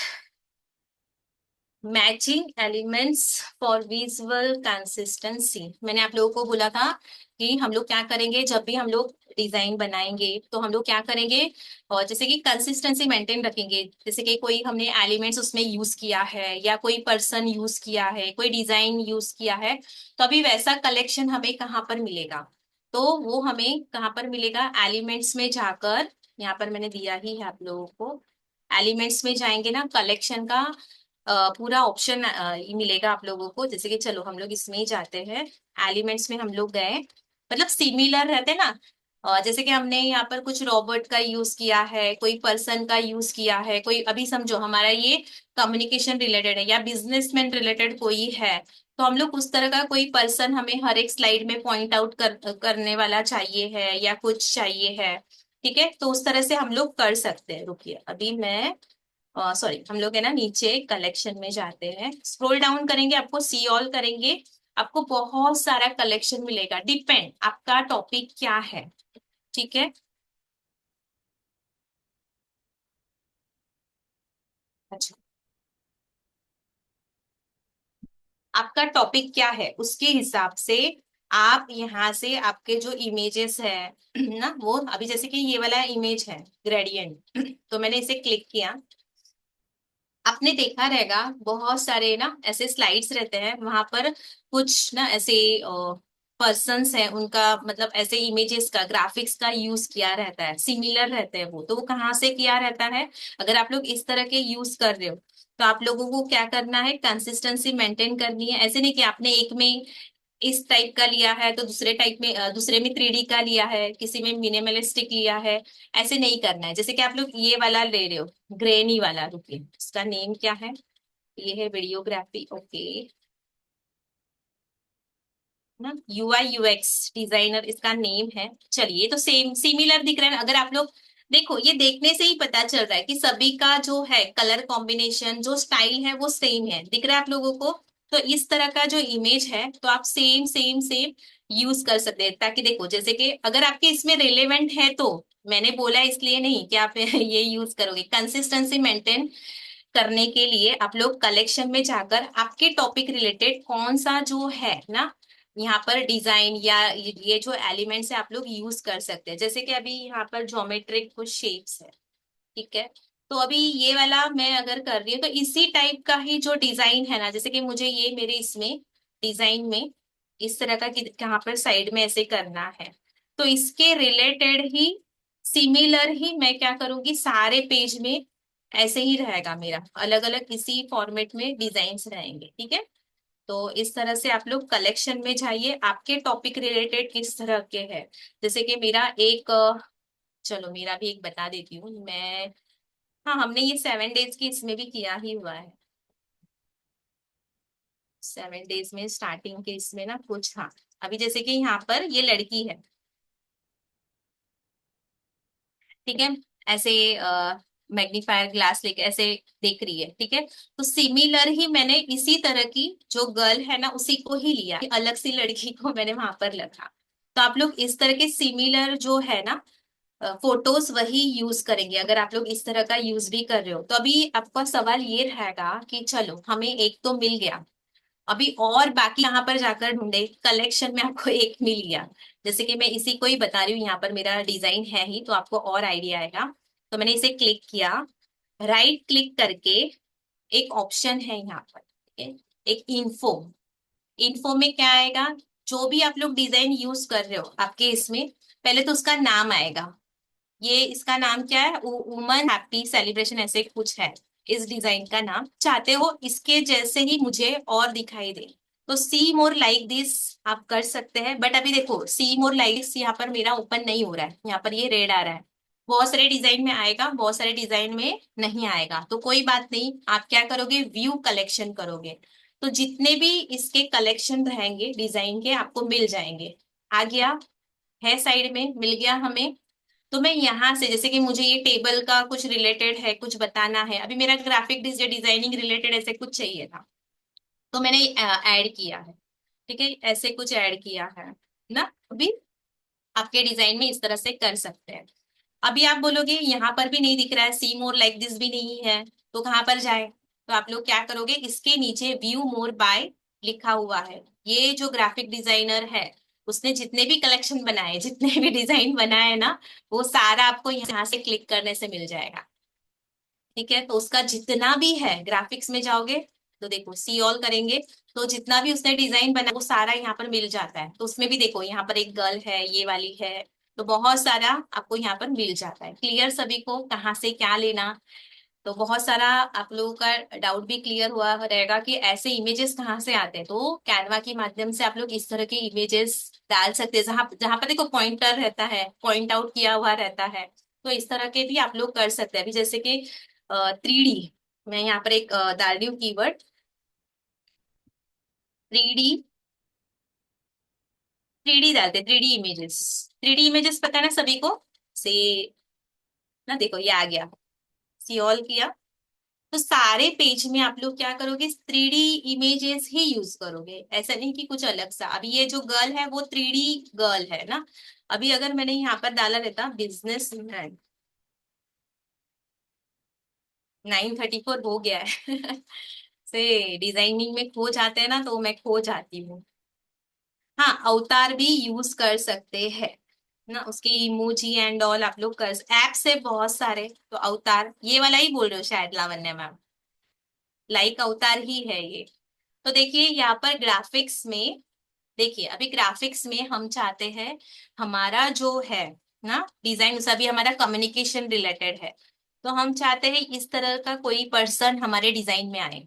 matching elements for visual consistency. मैंने आप लोगों को बोला था कि हम लोग क्या करेंगे जब भी हम लोग डिजाइन बनाएंगे तो हम लोग क्या करेंगे, और जैसे कि कंसिस्टेंसी मेंटेन रखेंगे। जैसे कि कोई हमने एलिमेंट्स उसमें यूज किया है या कोई पर्सन यूज किया है, कोई डिजाइन यूज किया है, तो अभी वैसा कलेक्शन हमें कहाँ पर मिलेगा। तो वो हमें कहाँ पर मिलेगा, एलिमेंट्स में जाकर। यहाँ पर मैंने दिया ही है आप लोगों को, एलिमेंट्स में जाएंगे ना, कलेक्शन का पूरा ऑप्शन मिलेगा आप लोगों को। जैसे कि चलो हम लोग इसमें ही जाते हैं, एलिमेंट्स में हम लोग गए, मतलब सिमिलर रहते हैं ना। जैसे कि हमने यहाँ पर कुछ रोबोट का यूज किया है, कोई पर्सन का यूज किया है, कोई अभी समझो हमारा ये कम्युनिकेशन रिलेटेड है या बिजनेसमैन रिलेटेड कोई है, तो हम लोग उस तरह का कोई पर्सन हमें हर एक स्लाइड में पॉइंट आउट करने वाला चाहिए है या कुछ चाहिए है। ठीक है, तो उस तरह से हम लोग कर सकते हैं। रुकिए अभी मैं, सॉरी, हम लोग है ना नीचे कलेक्शन में जाते हैं, स्क्रॉल डाउन करेंगे, आपको सी ऑल करेंगे, आपको बहुत सारा कलेक्शन मिलेगा। डिपेंड आपका टॉपिक क्या है। ठीक है, अच्छा, आपका टॉपिक क्या है उसके हिसाब से आप यहाँ से आपके जो इमेजेस है ना, वो अभी जैसे कि ये वाला इमेज है ग्रेडियंट तो मैंने इसे क्लिक किया। आपने देखा रहेगा बहुत सारे ना ऐसे स्लाइड्स रहते हैं, वहां पर कुछ ना ऐसे पर्सन्स हैं, उनका मतलब ऐसे इमेजेस का, ग्राफिक्स का यूज किया रहता है, सिमिलर रहते हैं वो। तो वो कहाँ से किया रहता है, अगर आप लोग इस तरह के यूज कर रहे हो तो आप लोगों को क्या करना है, कंसिस्टेंसी मेंटेन करनी है। ऐसे नहीं कि आपने एक में इस टाइप का लिया है तो दूसरे टाइप में, दूसरे में 3D का लिया है, किसी में मिनिमलिस्टिक लिया है, ऐसे नहीं करना है। जैसे कि आप लोग ये वाला ले रहे हो, ग्रेनी वाला, रुकिए इसका नेम क्या है, ये है वीडियोग्राफी, ओके ना, UI UX डिजाइनर इसका नेम है। चलिए तो सेम सिमिलर दिख रहा है। अगर आप लोग देखो, ये देखने से ही पता चल रहा है कि सभी का जो है कलर कॉम्बिनेशन, जो स्टाइल है वो सेम है, दिख रहा है आप लोगों को। तो इस तरह का जो इमेज है तो आप सेम सेम सेम यूज कर सकते हैं, ताकि देखो जैसे कि अगर आपके इसमें रिलेवेंट है तो, मैंने बोला इसलिए नहीं कि आप ये यूज करोगे। कंसिस्टेंसी मेंटेन करने के लिए आप लोग कलेक्शन में जाकर आपके टॉपिक रिलेटेड कौन सा जो है ना, यहाँ पर डिजाइन या ये जो एलिमेंट्स है आप लोग यूज कर सकते हैं। जैसे कि अभी यहाँ पर ज्योमेट्रिक कुछ शेप्स है, ठीक है, तो अभी ये वाला मैं अगर कर रही हूँ तो इसी टाइप का ही जो डिजाइन है ना, जैसे कि मुझे ये मेरे इसमें डिजाइन में इस तरह का कहाँ पर साइड में ऐसे करना है, तो इसके रिलेटेड ही सिमिलर ही मैं क्या करूंगी, सारे पेज में ऐसे ही रहेगा मेरा, अलग अलग इसी फॉर्मेट में डिजाइन्स रहेंगे। ठीक है, तो इस तरह से आप लोग कलेक्शन में जाइए, आपके टॉपिक रिलेटेड किस तरह के है। जैसे कि मेरा एक चलो मेरा भी एक बता देती हूँ मैं। हाँ, हमने ये 7 डेज की इसमें भी किया ही हुआ है। 7 डेज में स्टार्टिंग के इसमें ना कुछ, हाँ, अभी जैसे कि यहाँ पर ये लड़की है, ठीक है, ऐसे मैग्नीफायर ग्लास लेके ऐसे देख रही है, ठीक है, तो सिमिलर ही मैंने इसी तरह की जो गर्ल है ना उसी को ही लिया, अलग सी लड़की को मैंने वहां पर रखा। तो आप लोग इस तरह के सिमिलर जो है ना फोटोज वही यूज करेंगे, अगर आप लोग इस तरह का यूज भी कर रहे हो। तो अभी आपका सवाल ये रहेगा कि चलो हमें एक तो मिल गया, अभी और बाकी यहाँ पर जाकर ढूंढे, कलेक्शन में आपको एक मिल गया। जैसे कि मैं इसी को ही बता रही हूँ, यहाँ पर मेरा डिजाइन है ही, तो आपको और आइडिया आएगा। तो मैंने इसे क्लिक किया, राइट क्लिक करके एक ऑप्शन है यहाँ पर, ठीक है, एक इन्फो। इन्फो में क्या आएगा, जो भी आप लोग डिजाइन यूज कर रहे हो आपके इसमें, पहले तो उसका नाम आएगा। ये इसका नाम क्या है, वुमन हैप्पी सेलिब्रेशन ऐसे कुछ है इस डिजाइन का नाम। चाहते हो इसके जैसे ही मुझे और दिखाई दे तो सी मोर लाइक दिस आप कर सकते हैं। बट अभी देखो सी मोर लाइक दिस यहाँ पर मेरा ओपन नहीं हो रहा है, यहाँ पर ये रेड आ रहा है। बहुत सारे डिजाइन में आएगा, बहुत सारे डिजाइन में नहीं आएगा, तो कोई बात नहीं, आप क्या करोगे, व्यू कलेक्शन करोगे, तो जितने भी इसके कलेक्शन रहेंगे डिजाइन के आपको मिल जाएंगे। आ गया है, साइड में मिल गया हमें। तो मैं यहाँ से, जैसे कि मुझे ये टेबल का कुछ रिलेटेड है, कुछ बताना है, अभी मेरा ग्राफिक डिजाइनिंग रिलेटेड ऐसे कुछ चाहिए था, तो मैंने ऐड किया है, ठीक है, ऐसे कुछ ऐड किया है। ना। अभी आपके डिजाइन में इस तरह से कर सकते हैं। अभी आप बोलोगे यहाँ पर भी नहीं दिख रहा है, सी मोर लाइक दिस भी नहीं है, तो कहाँ पर जाए? तो आप लोग क्या करोगे, इसके नीचे व्यू मोर बाय लिखा हुआ है। ये जो ग्राफिक डिजाइनर है, उसने जितने भी कलेक्शन बनाए, जितने भी डिजाइन बनाए ना, वो सारा आपको यहाँ से क्लिक करने से मिल जाएगा। ठीक है, तो उसका जितना भी है, ग्राफिक्स में जाओगे तो देखो सी ऑल करेंगे, तो जितना भी उसने डिजाइन बना वो सारा यहाँ पर मिल जाता है। तो उसमें भी देखो यहाँ पर एक गर्ल है, ये वाली है, तो बहुत सारा आपको यहाँ पर मिल जाता है। क्लियर सभी को कहाँ से क्या लेना? तो बहुत सारा आप लोगों का डाउट भी क्लियर हुआ रहेगा कि ऐसे इमेजेस कहाँ से आते हैं। तो कैनवा के माध्यम से आप लोग इस तरह के इमेजेस डाल सकते हैं, जहां जहां पर देखो पॉइंटर रहता है, पॉइंट आउट किया हुआ रहता है। तो इस तरह के भी आप लोग कर सकते हैं। अभी जैसे कि 3D, मैं यहाँ पर एक डाल रही हूँ कीवर्ड 3D। 3D डालते, 3D इमेजेस। 3D इमेजेस पता है ना सभी को से, ना देखो ये आ गया, सी ऑल किया। तो सारे पेज में आप लोग क्या करोगे, 3D इमेजेस ही यूज करोगे, ऐसा नहीं कि कुछ अलग सा। अभी ये जो गर्ल है वो 3D गर्ल है ना। अभी अगर मैंने यहाँ पर डाला रहता बिजनेस मैन, 9:34 हो गया है से डिजाइनिंग में खो जाते हैं ना, तो मैं खो जाती हूँ। हाँ, अवतार भी यूज कर सकते हैं ना, उसके इमोजी एंड ऑल आप लोग कर, ऐप से बहुत सारे। तो अवतार ये वाला ही बोल रहे हो शायद लावण्य मैम, लाइक अवतार ही है ये। तो देखिए यहाँ पर ग्राफिक्स में, देखिए अभी ग्राफिक्स में हम चाहते हैं हमारा जो है ना डिजाइन, सभी हमारा कम्युनिकेशन रिलेटेड है। तो हम चाहते हैं इस तरह का कोई पर्सन हमारे डिजाइन में आए।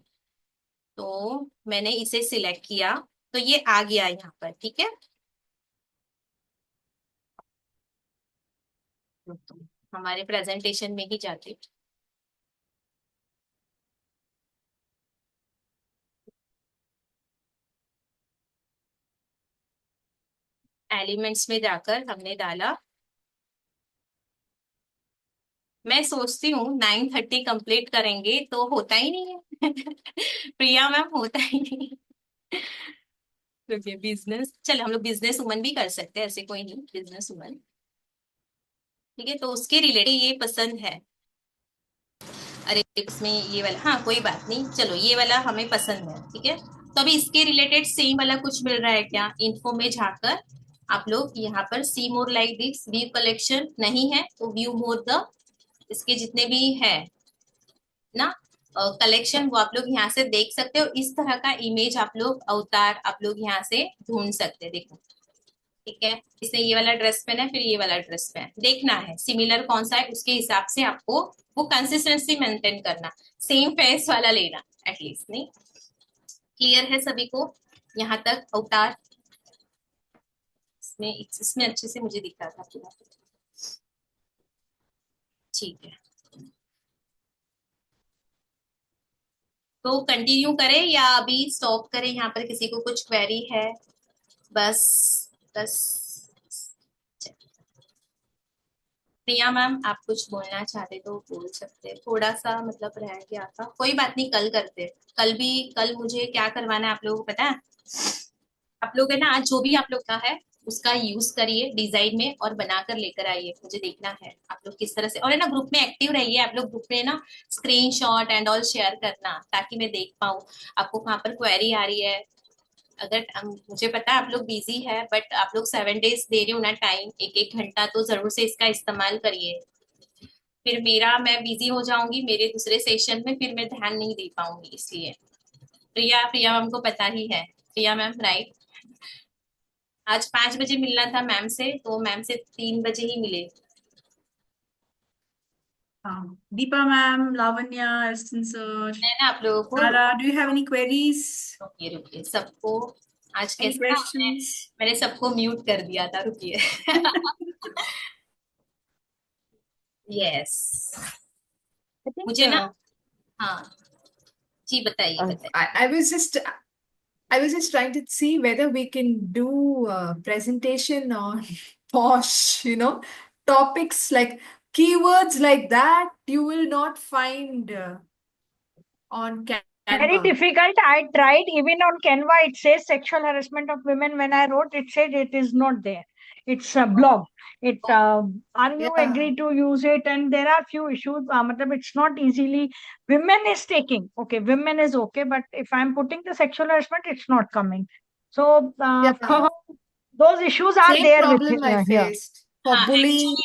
तो मैंने इसे सिलेक्ट किया, तो ये आ गया यहाँ पर। ठीक है, तो हमारे प्रेजेंटेशन में ही जाते, एलिमेंट्स में जाकर हमने डाला। मैं सोचती हूँ 9:30 कंप्लीट करेंगे, तो होता ही नहीं है प्रिया मैम, होता ही नहीं। बिजनेस, चलो हम लोग बिजनेस वुमन भी कर सकते हैं, ऐसे कोई नहीं, बिजनेस वुमन। ठीक है, तो उसके रिलेटेड ये पसंद है। अरे इसमें ये वाला, हाँ कोई बात नहीं, चलो ये वाला हमें पसंद है। ठीक है, तो अभी इसके रिलेटेड सेम वाला कुछ मिल रहा है क्या? इन्फो में जाकर आप लोग यहाँ पर see more like this, view collection नहीं है तो व्यू मोर द, इसके जितने भी है ना कलेक्शन, वो आप लोग यहाँ से देख सकते हो। इस तरह का इमेज आप लोग, अवतार आप लोग यहाँ से ढूंढ सकते हैं। देखो ठीक है, इसने ये वाला ड्रेस पहना है, फिर ये वाला ड्रेस पहना है, देखना है सिमिलर कौन सा है, उसके हिसाब से आपको वो कंसिस्टेंसी मेंटेन करना, सेम फेस वाला लेना एटलीस्ट। नहीं, क्लियर है सभी को यहाँ तक? अवतार इसमें अच्छे से मुझे दिख रहा था पूरा। ठीक है, तो कंटिन्यू करें या अभी स्टॉप करें? यहाँ पर किसी को कुछ क्वेरी है? बस, बस। प्रिया मैम आप कुछ बोलना चाहते तो बोल सकते, थोड़ा सा मतलब रह गया था, कोई बात नहीं, कल करते। कल भी, कल मुझे क्या करवाना है आप लोगों को पता है? आप लोग है ना, आज जो भी आप लोग का है उसका यूज करिए डिजाइन में और बनाकर लेकर आइए, मुझे देखना है आप लोग किस तरह से। और है ना ग्रुप में एक्टिव रहिए आप लोग, ग्रुप में ना स्क्रीनशॉट एंड ऑल शेयर करना, ताकि मैं देख पाऊँ आपको कहाँ पर क्वेरी आ रही है। अगर मुझे पता है आप लोग बिजी है, बट आप लोग 7 डेज दे रहे हो ना टाइम, एक एक घंटा, तो जरूर से इसका इस्तेमाल करिए। फिर मेरा, मैं बिजी हो जाऊंगी मेरे दूसरे सेशन में, फिर मैं ध्यान नहीं दे पाऊंगी, इसलिए। प्रिया, प्रिया मैम को पता ही है, प्रिया मैम राइट। आज 5 बजे मिलना था मैम से, तो मैम से 3 बजे ही मिले। Deepa ma'am, Lavanya, Astin sir, है ना आप लोगों को? Tara, do you have any queries? रुकिए रुकिए, सबको आज Any कैसे ना, questions? मैंने सबको म्यूट कर दिया था, रुकिए यस, I think मुझे ना, हाँ जी बताइए बताइए। I was just trying to see whether we can do a presentation on posh, topics like keywords like that you will not find on Very Canva. difficult. I tried even on Canva. It says sexual harassment of women. When I wrote, it said it is not there. It's a blog. It are you Yeah. agree to use it? And there are few issues. Matlab it's not easily. Women is taking okay. Women is okay, but if I'm putting the sexual harassment, it's not coming. So Yeah. those issues are Same there with problem I here. faced for हाँ, bully,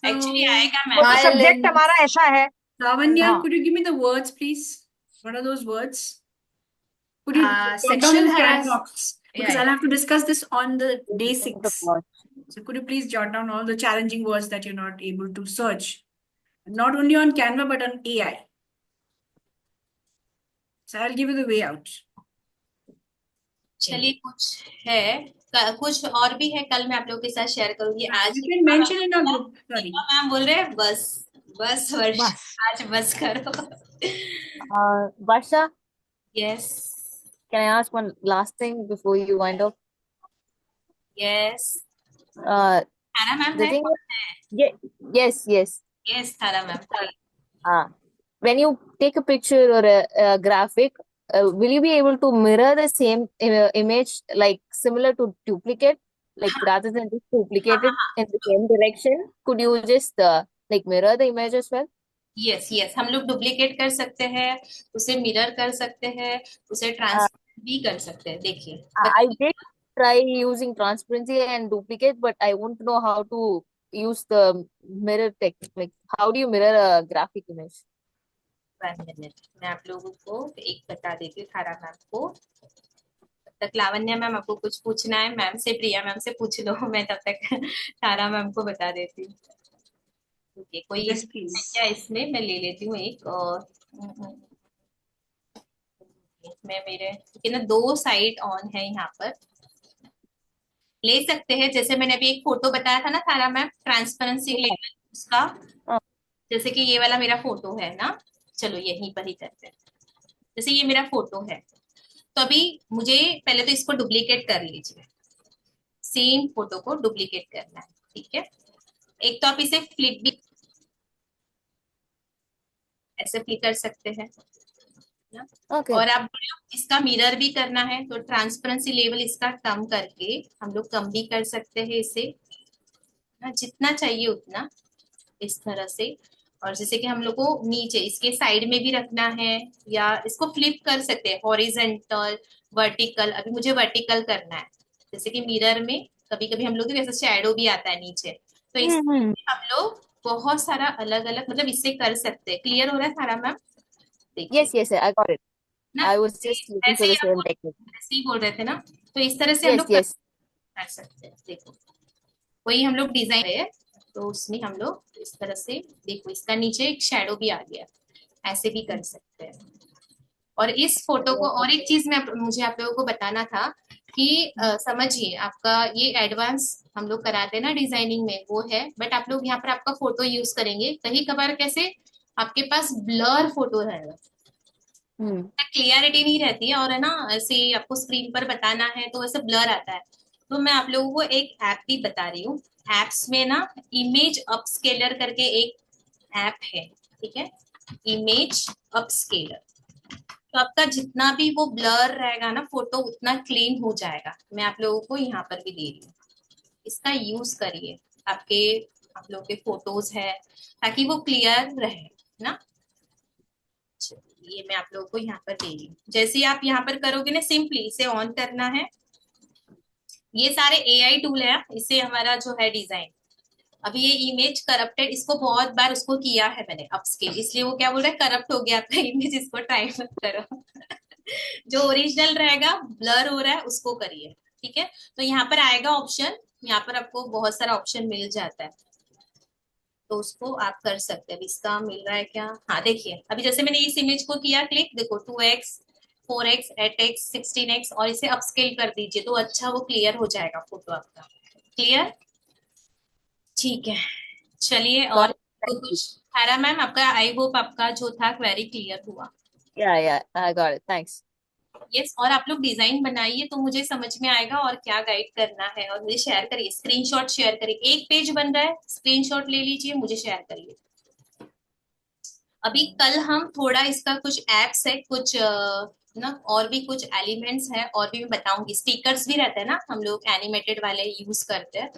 एक्चुअली So, आएगा वो मैम। तो सब्जेक्ट violence. हमारा ऐसा है. Lavanya, हाँ. could you give me the words, please? What are those words? Could you jot down Sexual in the chat harass. box? Because Yeah, I'll yeah. have to discuss this on the day The 6. plot. So could you please jot down all the challenging words that you're not able to search? Not only on Canva, but on AI. So I'll give you the way out. चलिए कुछ है, कुछ और भी है, कल मैं आप लोगों के साथ शेयर करूंगी। आज You can mention in our group. Sorry. Ma'am बोल रहे हैं बस बस वर्ष, बस. आज बस करो। Varsha, yes can I ask one last thing before you wind up? Yes, Uh, थारा मैम the है, thing yes, यस थारा ma'am. when you take a picture or a graphic, will you be able to mirror the same image, like similar to duplicate, like rather than just duplicate it in the same direction? Could you just like mirror the image as well? Yes yes, हम लोग डुप्लीकेट कर सकते हैं, उसे मिरर कर सकते हैं, उसे ट्रांसफर भी कर सकते हैं। देखिए I did try using transparency and duplicate, but I want to know how to use the mirror technique. Like, how do you mirror a graphic image? 1 minute, मैं आप लोगों को एक बता देती हूँ थारा मैम को। तब तक लावण्या मैम आपको कुछ पूछना है मैम से, प्रिया मैम से पूछ लो, मैं तब तक थारा मैम को बता देती हूँ। ओके, कोई Yes, please. क्या इसमें मैं ले लेती हूँ एक, और मैं मेरे क्योंकि ना 2 साइड ऑन है यहाँ पर, ले सकते हैं। जैसे मैंने अभी एक फोटो बताया था ना थारा मैम, ट्रांसपेरेंसी लेवल उसका, हाँ. जैसे कि ये वाला मेरा फोटो है ना, चलो यहीं पर ही करते हैं। जैसे ये मेरा फोटो है, तो अभी मुझे पहले तो इसको डुप्लीकेट कर लीजिए, सेम फोटो को डुप्लीकेट करना है, ठीक है। एक तो आप इसे फ्लिप भी ऐसे फ्लिप कर सकते हैं ना, Okay. और आप इसका मिरर भी करना है तो ट्रांसपेरेंसी लेवल इसका कम करके हम लोग कम भी कर सकते हैं इसे ना, जितना चाहिए उतना, इस तरह से। और जैसे कि हम लोग को नीचे इसके साइड में भी रखना है, या इसको फ्लिप कर सकते हैं हॉरिजेंटल वर्टिकल। अभी मुझे वर्टिकल करना है, जैसे कि मिरर में कभी कभी हम लोग वैसे शैडो भी आता है नीचे, तो इस हम लोग बहुत सारा अलग अलग मतलब इससे कर सकते हैं। क्लियर हो रहा है सारा ma'am? Yes, I got it. ना, I was just looking ऐसे for ही the same आपको technique. ऐसे ही बोल रहे थे ना, तो इस तरह से हम Yes, लोग yes. कर सकते हैं। देखो वही हम लोग डिजाइन है, तो उसमें हम लोग इस तरह से, देखो इसका नीचे एक शैडो भी आ गया, ऐसे भी कर सकते हैं। और इस फोटो को और एक चीज में मुझे आप लोगों को बताना था कि समझिए, आपका ये एडवांस हम लोग कराते हैं ना डिजाइनिंग में, वो है, बट आप लोग यहाँ पर आपका फोटो यूज करेंगे, कहीं कभार कैसे आपके पास ब्लर फोटो रहेगा, क्लियरिटी नहीं रहती है, और है ना ऐसे आपको स्क्रीन पर बताना है तो ऐसे ब्लर आता है। तो मैं आप लोगों को एक ऐप भी बता रही हूँ, एप्स में ना इमेज अपस्केलर करके एक ऐप है, ठीक है, इमेज अपस्केलर। तो आपका जितना भी वो ब्लर रहेगा ना फोटो, उतना क्लीन हो जाएगा। मैं आप लोगों को यहाँ पर भी दे रही हूँ, इसका यूज करिए, आपके आप लोगों के फोटोज है ताकि वो क्लियर रहे ना। ये मैं आप लोगों को यहाँ पर दे रही हूँ, जैसे आप यहाँ पर करोगे ना, सिंपली इसे ऑन करना है। ये सारे एआई टूल है, इससे हमारा जो है डिजाइन, अभी ये इमेज करप्टेड, इसको बहुत बार उसको किया है मैंने अपस्केल, इसलिए वो क्या बोल रहा है, करप्ट हो गया आपका इमेज, इसको ट्राई मत करो। जो ओरिजिनल रहेगा ब्लर हो रहा है उसको करिए, ठीक है। तो यहाँ पर आएगा ऑप्शन, यहाँ पर आपको बहुत सारा ऑप्शन मिल जाता है, तो उसको आप कर सकते हैं। इसका मिल रहा है क्या, हाँ देखिए, अभी जैसे मैंने इस इमेज को किया क्लिक, देखो 2x 4x 8x 16x, और इसे अपस्केल कर दीजिए तो अच्छा वो क्लियर हो जाएगा फोटो आपका। क्लियर, ठीक है, चलिए। और कुछ थारा मैम, आपका आई होप आपका जो था क्वेरी क्लियर हुआ। Yeah, I got it. Thanks. Yes, और आप लोग डिजाइन बनाइए तो मुझे समझ में आएगा और क्या गाइड करना है, और मुझे शेयर करिए, स्क्रीनशॉट शेयर करिए। एक पेज बन रहा है, स्क्रीनशॉट ले लीजिए, मुझे शेयर करिए। अभी कल हम थोड़ा इसका कुछ एप्स है, कुछ ना और भी कुछ एलिमेंट्स है, और भी मैं बताऊंगी। स्टिकर्स भी रहते हैं ना, हम लोग एनिमेटेड वाले यूज करते हैं,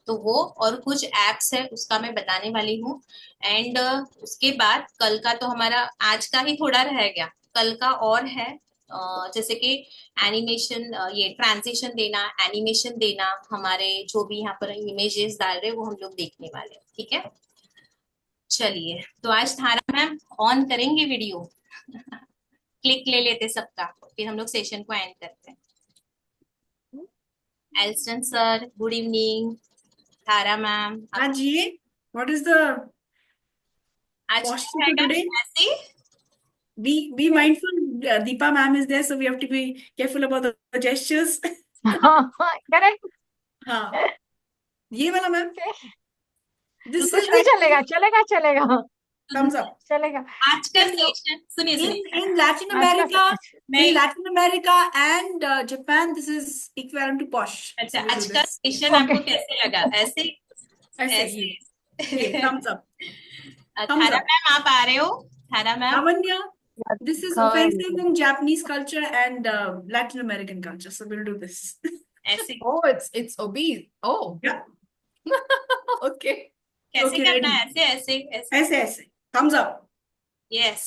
तो वो और कुछ एप्स है उसका मैं बताने वाली हूँ। एंड उसके बाद कल का तो हमारा आज का ही थोड़ा रह गया, कल का और है। जैसे कि एनिमेशन, ये ट्रांजिशन देना, एनिमेशन देना, हमारे जो भी यहाँ पर इमेजेस डाल रहे हैं वो हम लोग देखने वाले हैं, ठीक है। चलिए, तो आज थारा मैम ऑन करेंगे वीडियो। क्लिक ले लेते सबका, फिर हम लोग सेशन को एंड करते हैं। एल्सन सर, गुड इवनिंग। थारा ma'am, Aji, what is the आज posture क्या for रहेगा? today? ऐसे Be mindful. Deepa ma'am is there, so we have to be careful about the gestures. Correct. हाँ, ये वाला मैम. This कुछ is भी चलेगा, actually चलेगा चलेगा, thumbs up. चलेगा। आज का सेशन सुनिए In सुनिए। in Latin आज का America, मैं in Latin America and Japan, this is equivalent to posh. अच्छा, So we'll आज do का this. सेशन आपको कैसे लगा? ऐसे ऐसे ये thumbs up. Thumbs थारा up. मैम आप आ रहे हो? थारा ma'am, Lavanya, this is Come offensive in Japanese culture and Latin American culture. So we'll do this. ऐसे Oh, it's obese. Oh, Yeah. okay. कैसे Okay, करना है? ready. ऐसे ऐसे ऐसे। ऐसे. Thumbs up. यस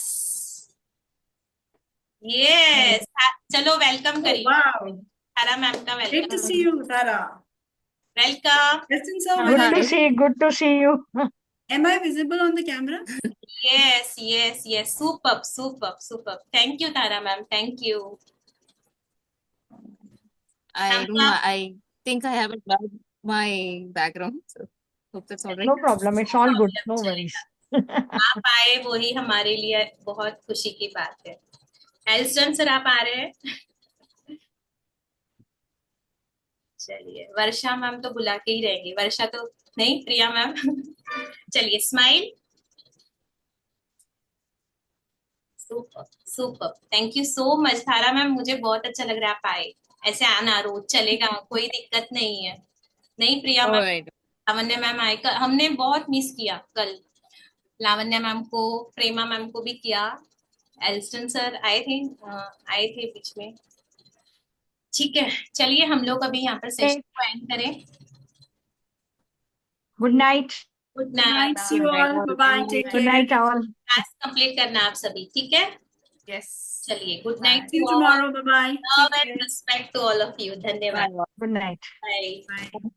यस, चलो वेलकम Oh, करिए। wow. थारा मैम का Great to welcome. see you, Tara. Welcome. Listen, sir, Good Good to night. see, good to see you. am I visible on the camera? Yes yes yes, superb superb superb. Thank you Tara ma'am, thank you. I don't know. I think I haven't loved my background, so hope that's all right. No problem, it's all good, no worries. आप आए वही हमारे लिए बहुत खुशी की बात है। एल्सन सर आप आ रहे हैं? चलिए, वर्षा मैम तो बुला के ही रहेंगे, वर्षा तो नहीं, प्रिया मैम। चलिए, smile. Super super, thank you so much थारा मैम, मुझे बहुत अच्छा लग रहा है आप आए। ऐसे आना रोज चलेगा, कोई दिक्कत नहीं है। नहीं प्रिया All मैम, right. लावण्य मैम आए कल, हमने बहुत मिस किया कल। लावण्य मैम को, प्रेमा मैम को भी किया। एल्स्टन सर आए थे, आए थे बीच में। ठीक है, चलिए हम लोग अभी यहाँ पर सेशन को एंड करें। Good night, good Good night. Night. See you all. Bye bye. Take good care. night all. Task complete करना आप सभी, ठीक है। Yes. चलिए, good night See you to all, tomorrow. Bye bye. Love Take and care. Respect to all of you. धन्यवाद। Bye. Good night. Bye. Bye.